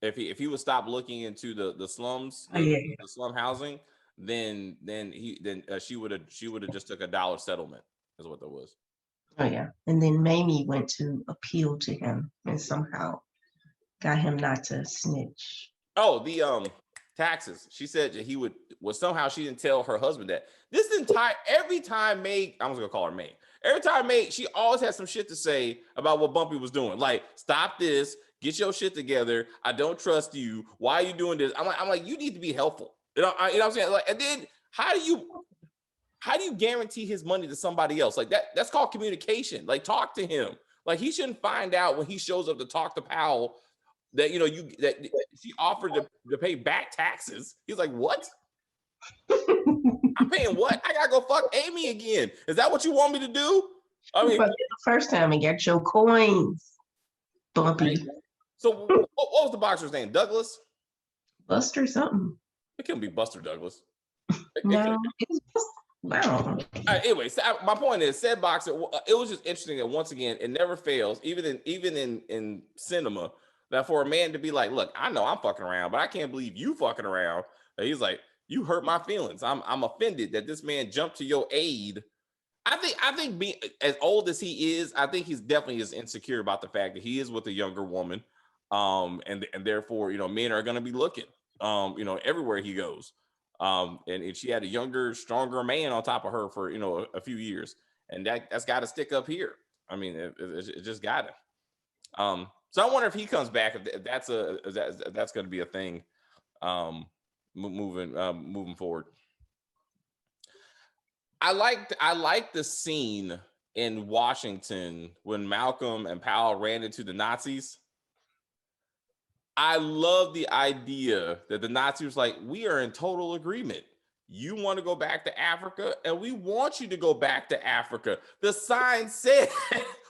if he would stop looking into the slums, the slum housing, then she would have just took $1 settlement, is what that was. Oh yeah, and then Mamie went to appeal to him and somehow got him not to snitch. Oh, the taxes. She said that he would. Well, somehow she didn't tell her husband that. Every time May, I'm just gonna call her May. Every time May, she always had some shit to say about what Bumpy was doing. Like, stop this, get your shit together. I don't trust you. Why are you doing this? I'm like, you need to be helpful. You know what I'm saying? Like, and then how do you guarantee his money to somebody else? Like that's called communication. Like, talk to him. Like, he shouldn't find out when he shows up to talk to Powell that that she offered to pay back taxes. He's like, what? I'm paying what? I gotta go fuck Amy again. Is that what you want me to do? I mean, the first time and get your coins, Bumpy. Right. So what was the boxer's name? Douglas? Buster something. It couldn't be Buster Douglas. No, wow. Anyway, so my point is, said boxer. It was just interesting that once again, it never fails, even in cinema, that for a man to be like, look, I know I'm fucking around, but I can't believe you fucking around. And he's like, you hurt my feelings. I'm offended that this man jumped to your aid. I think being as old as he is, I think he's definitely is insecure about the fact that he is with a younger woman. And therefore, men are going to be looking. everywhere he goes. And she had a younger, stronger man on top of her for a few years, and that's got to stick up here. I mean, it just got to. So I wonder if he comes back, if that's going to be a thing, moving forward. I like the scene in Washington when Malcolm and Powell ran into the Nazis. I love the idea that the Nazis was like, we are in total agreement. You want to go back to Africa, and we want you to go back to Africa. The sign said,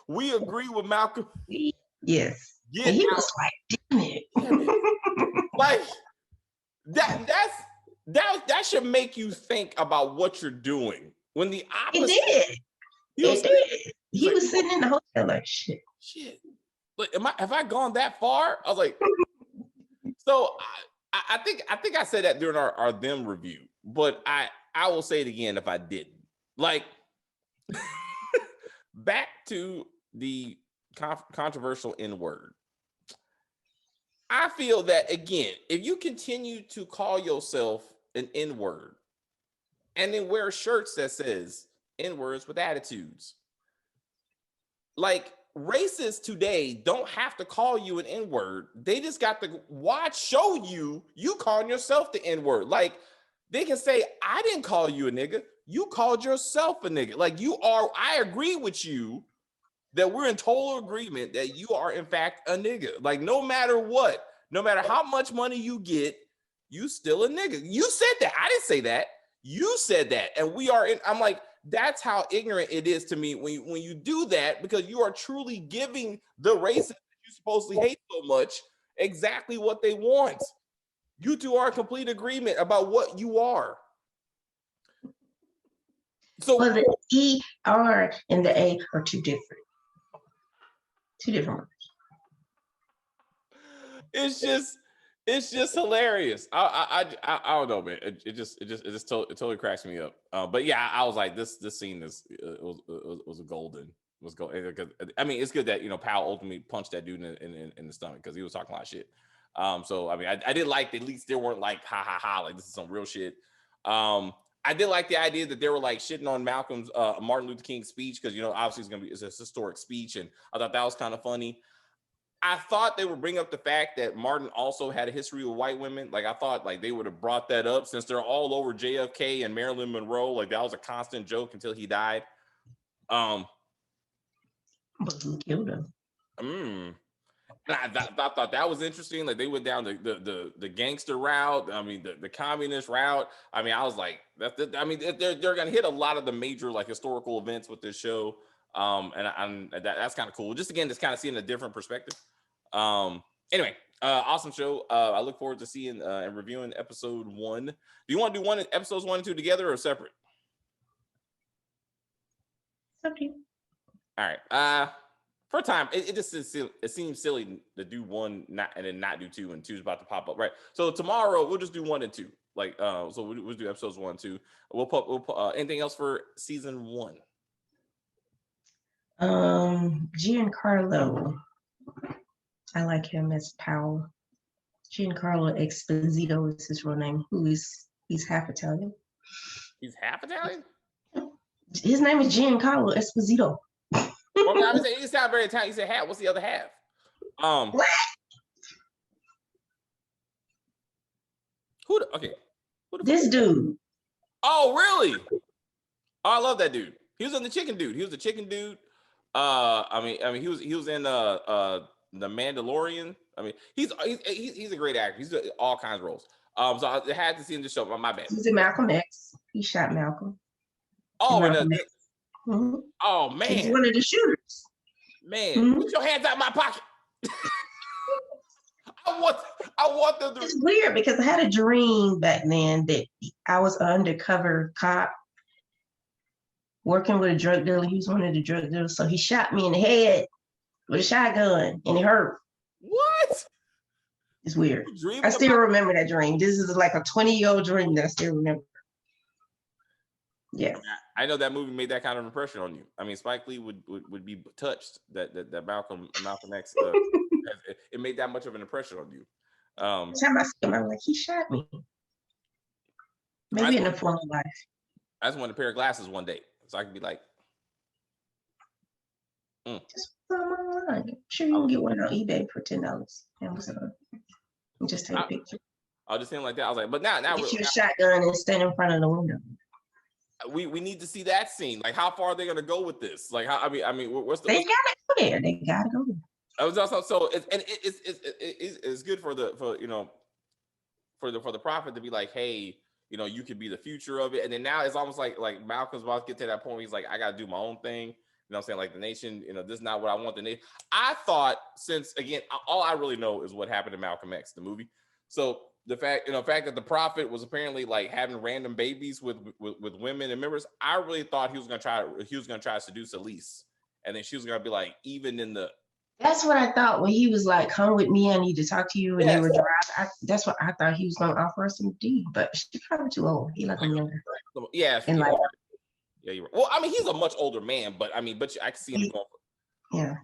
we agree with Malcolm. Yes. And he was like, damn it. Like, that should make you think about what you're doing. When the opposite. It did. He was sitting in the hotel like, shit. Like, have I gone that far? I was like, so I think I said that during our them review, but I will say it again if I didn't. Like, back to the controversial N-word. I feel that, again, if you continue to call yourself an N-word and then wear shirts that says N-words with attitudes, like, racists today don't have to call you an N-word. They just got to show you calling yourself the N-word. Like, they can say, I didn't call you a nigga. You called yourself a nigga. Like, I agree with you that we're in total agreement that you are, in fact, a nigga. Like, no matter what, no matter how much money you get, you still a nigga. You said that. I didn't say that. You said that. And I'm like, that's how ignorant it is to me when you do that, because you are truly giving the racists that you supposedly hate so much exactly what they want. You two are in complete agreement about what you are. So, well, the E, R, and the A are two different words. It's just hilarious. I don't know, man. It totally cracks me up. But yeah, I was like, this scene was a golden. I mean, it's good that Powell ultimately punched that dude in the stomach because he was talking a lot of shit. So I mean, I did like that at least they weren't like ha ha ha, like this is some real shit. I did like the idea that they were like shitting on Malcolm's Martin Luther King speech because obviously it's a historic speech, and I thought that was kind of funny. I thought they would bring up the fact that Martin also had a history with white women. Like, I thought like they would have brought that up since they're all over JFK and Marilyn Monroe. Like, that was a constant joke until he died. But who killed him? And I thought that was interesting. Like, they went down the gangster route. I mean, the communist route. I mean, I was like, I mean, they're gonna hit a lot of the major like historical events with this show. And that's kind of cool. Just again, just kind of seeing a different perspective. Anyway, awesome show. I look forward to seeing and reviewing episode 1. Do you want to do episodes 1 and 2 together or separate? Okay. All right. For a time, it seems silly to do 1 and then not do 2, and 2 is about to pop up, right? So tomorrow we'll just do 1 and 2. Like, so we'll do episodes 1 and 2. We'll put anything else for season 1. Giancarlo. I like him as Powell. Giancarlo Esposito is his real name. He's half Italian. He's half Italian? His name is Giancarlo Esposito. Well, I mean, you sound very Italian. You said half. What's the other half? What? This dude. Oh, really? Oh, I love that dude. He was in the Chicken Dude. He was the Chicken Dude. I mean, he was in the Mandalorian. I mean, he's a great actor. He's all kinds of roles. So I had to see him just show up. My bad. He's in Malcolm X. He shot Malcolm. Oh, Mm-hmm. Oh man, he's one of the shooters. Man, Put your hands out of my pocket. I want them to. It's weird because I had a dream back then that I was an undercover cop working with a drug dealer. He was one of the drug dealers, so he shot me in the head with a shotgun, and it hurt. What? It's weird. I still remember that dream. This is like a 20-year-old dream that I still remember. Yeah. I know that movie made that kind of impression on you. I mean, Spike Lee would be touched that Malcolm X it made that much of an impression on you. Every time I see him, I'm like, he shot me. Maybe in the form of life. I just want a pair of glasses one day, so I can be like, just put them online. I'm sure you can get one on eBay for $10. Amazon. And just take a picture. I'll just him like that. I was like, but now get you a shotgun and stand in front of the window. We need to see that scene. Like, how far are they gonna go with this? Like, how? I mean, what's the? They gotta go there. They gotta go there. I was also so it's good for the prophet to be like, hey, you could be the future of it. And then now it's almost like Malcolm's about to get to that point where he's like, I gotta do my own thing. You know what I'm saying? Like, the nation, this is not what I want the nation. I thought, since again, all I really know is what happened to Malcolm X, the movie. So the fact that the prophet was apparently like having random babies with women and members, I really thought he was gonna try to seduce Elise, and then she was gonna be like, even in the. That's what I thought when he was like, "Come with me, I need to talk to you," and they were driving. That's what I thought he was gonna offer her some D, but she's probably too old. He like him younger. Yeah, and like. Yeah, you're right. Well, I mean, he's a much older man, but I can see him going.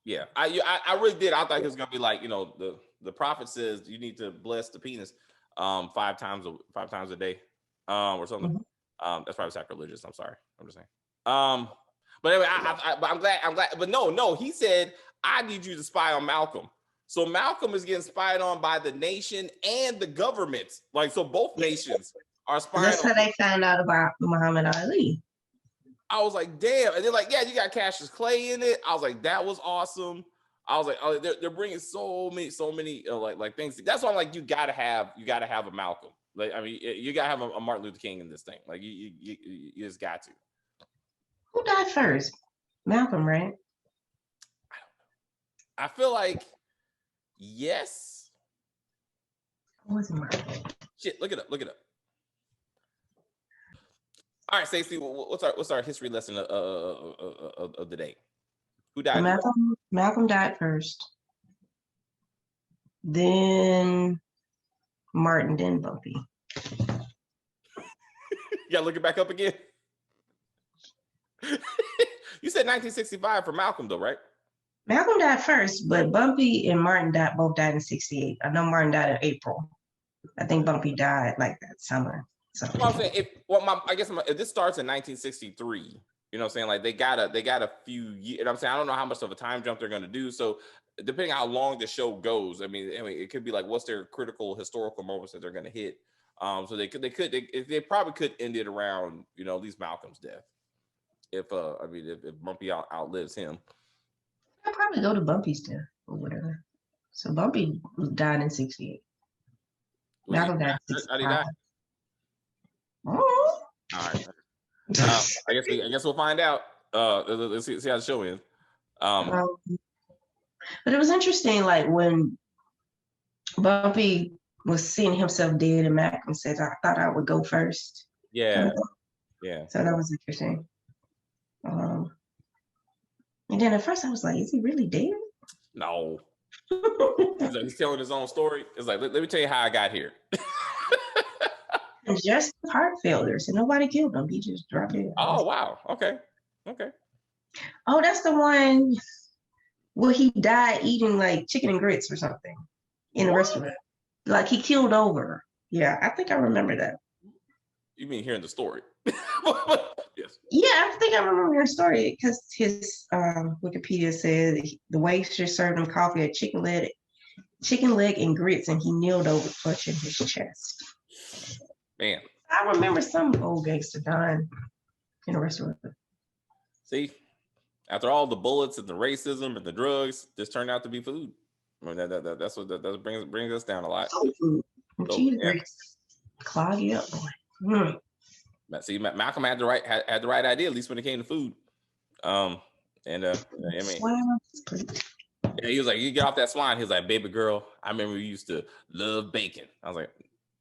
Yeah. I really did. I thought he was gonna be like, the prophet says you need to bless the penis, 5 times a day, or something. Mm-hmm. That's probably sacrilegious. I'm sorry. I'm just saying. But anyway, I'm glad. But no. He said, I need you to spy on Malcolm. So Malcolm is getting spied on by the nation and the government. Like, so both nations. That's how they found out about Muhammad Ali. I was like, damn. And they're like, yeah, you got Cassius Clay in it. I was like, that was awesome. I was like, oh, they're bringing so many like things. That's why I'm like, you gotta have a Malcolm. Like, I mean, you gotta have a Martin Luther King in this thing. Like, you just got to. Who died first? Malcolm, right? I don't know. I feel like yes. It wasn't Malcolm. Shit, look it up. All right, Stacey, what's our history lesson of the day? Who died? Malcolm died first. Then Martin, then Bumpy. You gotta look it back up again. You said 1965 for Malcolm, though, right? Malcolm died first, but Bumpy and Martin both died in 68. I know Martin died in April. I think Bumpy died like that summer. So I'm saying, if this starts in 1963, you know what I'm saying? Like, they got a few years. I'm saying, I don't know how much of a time jump they're going to do. So depending on how long the show goes, I mean, it could be like, what's their critical historical moments that they're going to hit. So they probably could end it around, at least Malcolm's death. If Bumpy outlives him. I'll probably go to Bumpy's death or whatever. So Bumpy died in 68. Malcolm died in 65. How did he die? Oh. All right. I guess we'll find out. Let's see how the show ends. But it was interesting, like when Bumpy was seeing himself dead, and Malcolm said, "I thought I would go first." Yeah. So that was interesting. And then at first I was like, "Is he really dead?" No. He's telling his own story. It's like, let me tell you how I got here. Just heart failure, so nobody killed him. He just dropped it. Oh wow. Okay. Oh, that's the one where he died eating like chicken and grits or something in a restaurant. Like he killed over. Yeah, I think I remember that. You mean hearing the story? Yes. Yeah, I think I remember your story because his Wikipedia said the waitress served him coffee at chicken leg and grits, and he kneeled over, clutching his chest. Man, I remember some old gangster dying in a restaurant. See, after all the bullets and the racism and the drugs, this turned out to be food. I mean, that's what that brings us down a lot. Food. Clog you up, boy. See, Malcolm had the right idea, at least when it came to food. I mean, he was like, "You get off that swine." He was like, "Baby girl, I remember we used to love bacon." I was like,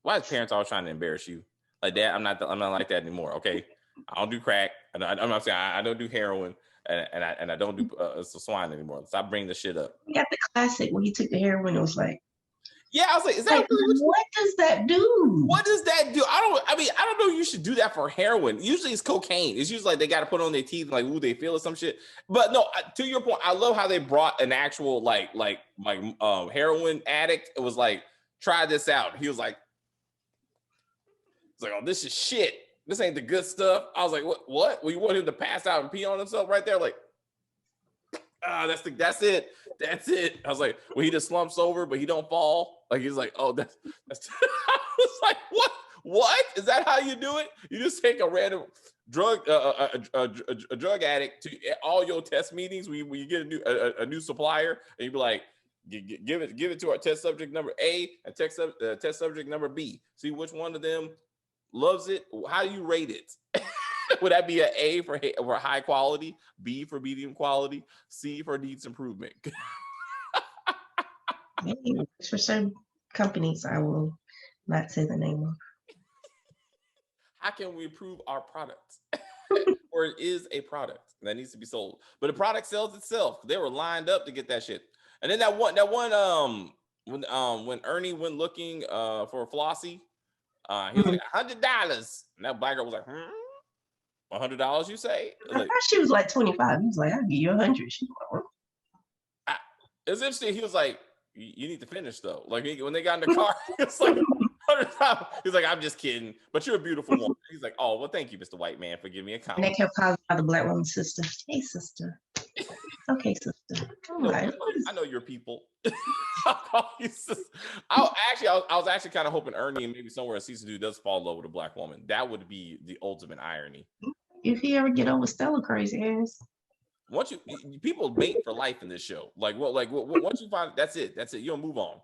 "Why is parents always trying to embarrass you?" Like, Dad, I'm not like that anymore. Okay, I don't do crack. I'm not saying I don't do heroin, and I don't do swine anymore. Stop bringing the shit up. You got the classic when he took the heroin. It was like, Yeah, I was like, is that really what does that do? What does that do? I don't know. You should do that for heroin. Usually it's cocaine. It's usually like they got to put on their teeth, like, ooh, they feel or some shit. But no, to your point, I love how they brought an actual like heroin addict. It was like, try this out. He was like, it's like, oh, this is shit. This ain't the good stuff. I was like, what? Well, you want him to pass out and pee on himself right there? Like, that's it. That's it. I was like, well, he just slumps over, but he don't fall. Like, he's like, oh, that's I was like, what is that how you do it? You just take a random drug a drug addict to all your test meetings when you get a new supplier, and you be like, give it to our test subject number A and test subject number B. See which one of them loves it. How do you rate it? Would that be an A for high quality, B for medium quality, C for needs improvement? Maybe for certain companies, I will not say the name of. How can we improve our product? Or it is a product that needs to be sold, but the product sells itself. They were lined up to get that shit. And then that one when Ernie went looking for Flossie, he was like $100, and that black girl was like, $100, you say? I thought she was like 25. He was like, I'll give you 100. She was like, it's interesting. He was like, you need to finish though. Like when they got in the car, it's like $100. He's like, I'm just kidding, but you're a beautiful woman. He's like, oh, well, thank you, Mr. White Man, for giving me a compliment. And they kept calling out the black woman's sister. Hey, sister. Okay, sister. I know your people. I was actually kind of hoping Ernie and maybe somewhere in season 2 does fall in love with a black woman. That would be the ultimate irony. If he ever get over Stella crazy ass. Once people mate for life in this show. Once you find that's it. You don't move on.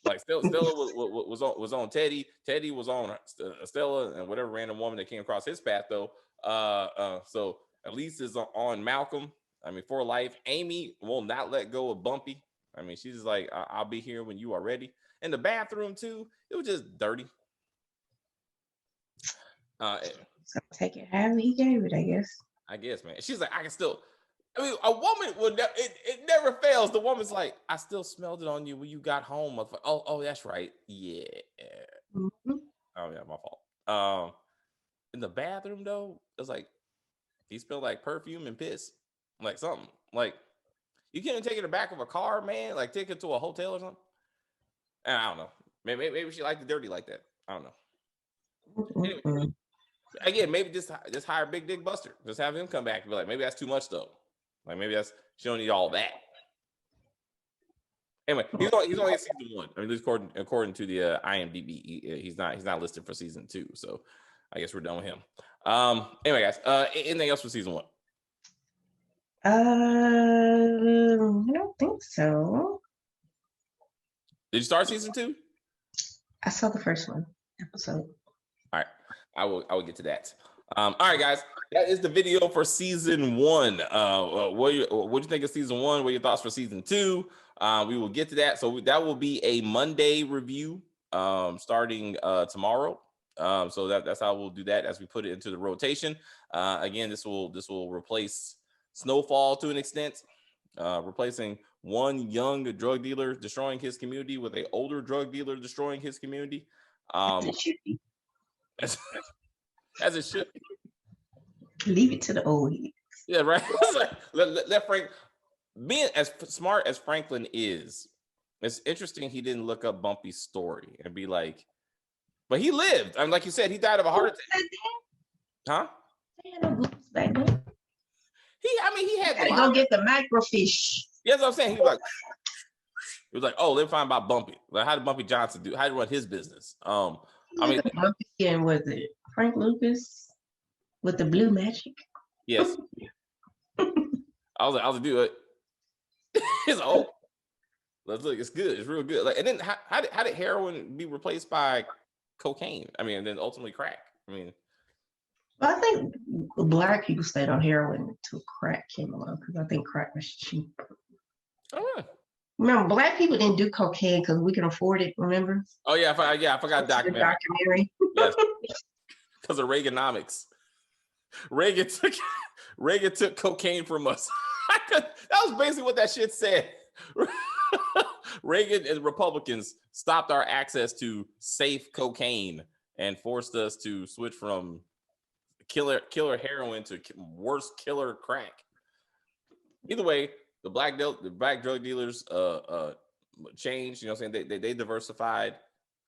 Like Stella was on Teddy. Teddy was on Stella and whatever random woman that came across his path though. So at least is on Malcolm. I mean, for life. Amy will not let go of Bumpy. I mean, she's like, I'll be here when you are ready. In the bathroom too, it was just dirty. So take it however he gave it, I guess. I guess, man. She's like, I can still. I mean, a woman would. It never fails. The woman's like, I still smelled it on you when you got home. I was like, oh, that's right. Yeah. Mm-hmm. Oh yeah, my fault. In the bathroom though, it's like he smelled like perfume and piss, like something. Like you can't take it in the back of a car, man. Like take it to a hotel or something. And I don't know. Maybe she liked it dirty like that. I don't know. Anyway, again, maybe just hire Big Dick Buster. Just have him come back and be like, maybe that's too much though. Like maybe she don't need all that. Anyway, he's only in season 1. I mean, at least according to the IMDb, he's not listed for season 2. So I guess we're done with him. Anyway, guys, anything else for season 1? I don't think so. Did you start season 2? I saw the first episode. All right, I will get to that. All right, guys, that is the video for season 1. What do you think of season 1? What are your thoughts for season 2? We will get to that. So that will be a Monday review starting tomorrow. So that's how we'll do that as we put it into the rotation. Again, this will replace Snowfall to an extent, replacing one young drug dealer destroying his community with an older drug dealer destroying his community. As it should. Leave it to the old. Yeah, right. Like, let Frank, being as smart as Franklin is, it's interesting he didn't look up Bumpy's story and be like, but he lived. I mean, like you said, he died of a heart attack. Huh? They had no groups back then. He had to go get the microfiche. Yeah, that's what I'm saying. He was like, oh, they're fine about Bumpy. Like, how did Bumpy Johnson do? How did he run his business? I mean, Bumpy and was it Frank Lucas with the blue magic? Yes. I was like, dude, it's old. Let's look. It's good. It's real good. Like, and then how did heroin be replaced by cocaine? I mean, and then ultimately crack. I mean, well, I think black people stayed on heroin until crack came along because I think crack was cheap. Oh. Remember, black people didn't do cocaine because we can afford it. Remember? Oh yeah, I forgot documentary. Yes, because of Reaganomics. Reagan took cocaine from us. That was basically what that shit said. Reagan and Republicans stopped our access to safe cocaine and forced us to switch from killer heroin to worse killer crack. Either way, the black drug dealers changed. You know what I'm saying? They diversified,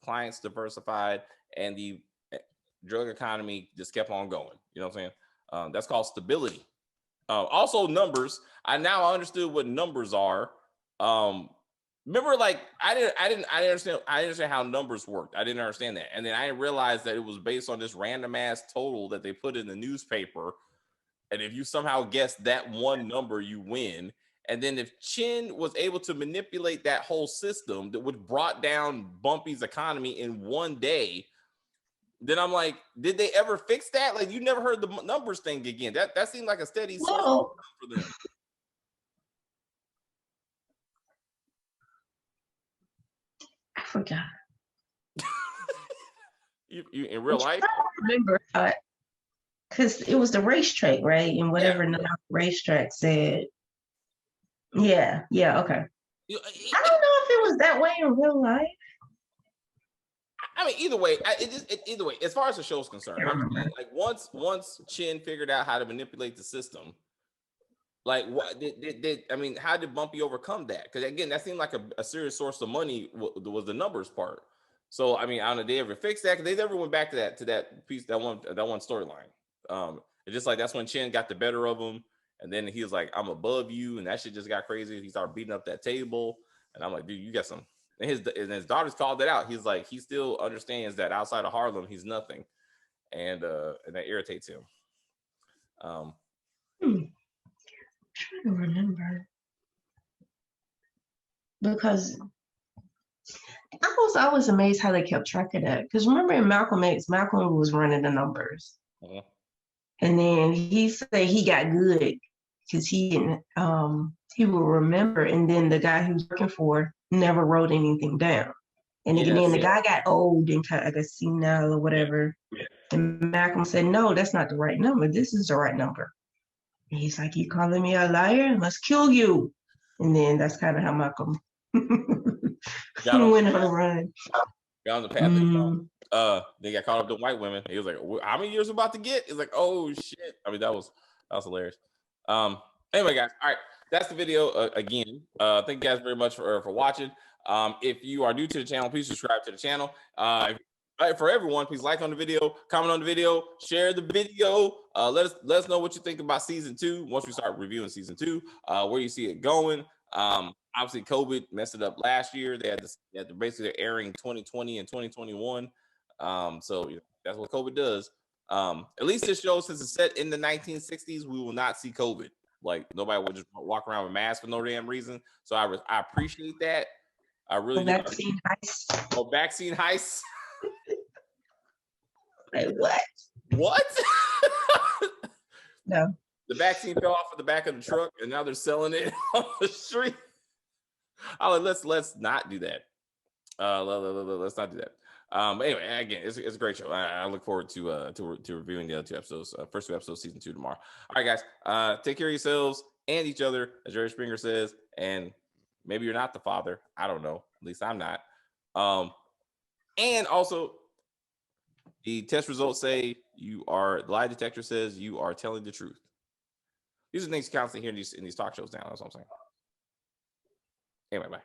clients diversified, and the drug economy just kept on going. You know what I'm saying? That's called stability. Also numbers. I now understood what numbers are. Remember, like I didn't understand how numbers worked. I didn't understand that, and then I realized that it was based on this random ass total that they put in the newspaper, and if you somehow guess that one number, you win. And then if Chin was able to manipulate that whole system that would brought down Bumpy's economy in one day, then I'm like, did they ever fix that? Like, you never heard the numbers thing again. That seemed like a steady source for them. I forgot. you in real life? I remember because it was the racetrack, right? And whatever the racetrack said. Yeah, okay. I don't know if it was that way in real life. I mean, either way, either way, as far as the show's concerned, like once Chin figured out how to manipulate the system, like what did I mean? How did Bumpy overcome that? Because again, that seemed like a serious source of money was the numbers part. So I mean, I don't know if they ever fixed that, because they never went back to that piece, that one storyline. It's just like that's when Chin got the better of him, and then he was like, "I'm above you," and that shit just got crazy. He started beating up that table, and I'm like, "Dude, you got some." And his daughters called that out. He's like, he still understands that outside of Harlem, he's nothing, and that irritates him. I'm trying to remember, because I was always amazed how they kept track of that. Because remember in Malcolm X, Malcolm was running the numbers, and then he said he got good because he didn't. He will remember, and then the guy he was working for never wrote anything down. And then the guy got old and kind of like a senile or whatever. Yeah. And Malcolm said, "No, that's not the right number. This is the right number." And he's like, "You calling me a liar? I must kill you." And then that's kind of how Malcolm went on a run. Got on the path. They got caught up to white women. He was like, "How many years about to get?" He's like, "Oh shit!" I mean, that was hilarious. Anyway, guys, all right, that's the video again. Thank you guys very much for watching. If you are new to the channel, please subscribe to the channel. For everyone, please like on the video, comment on the video, share the video. Let us know what you think about season 2 once we start reviewing season 2. Where you see it going. Obviously, COVID messed it up last year. They had to basically they're airing 2020 and 2021. So that's what COVID does. At least this show, since it's set in the 1960s, we will not see COVID. Like nobody will just walk around with masks for no damn reason. So I appreciate that. I really do. Vaccine heist. Oh, vaccine heist. Like what? What? No. The vaccine fell off of the back of the truck, and now they're selling it on the street. Oh, let's not do that. Let's not do that. Anyway, again, it's a great show. I look forward to reviewing the other 2 episodes, first 2 episodes, season 2 tomorrow. All right, guys, take care of yourselves and each other, as Jerry Springer says. And maybe you're not the father. I don't know. At least I'm not. And also, the test results say the lie detector says you are telling the truth. These are things you constantly hear in these talk shows now. That's what I'm saying. Anyway, bye.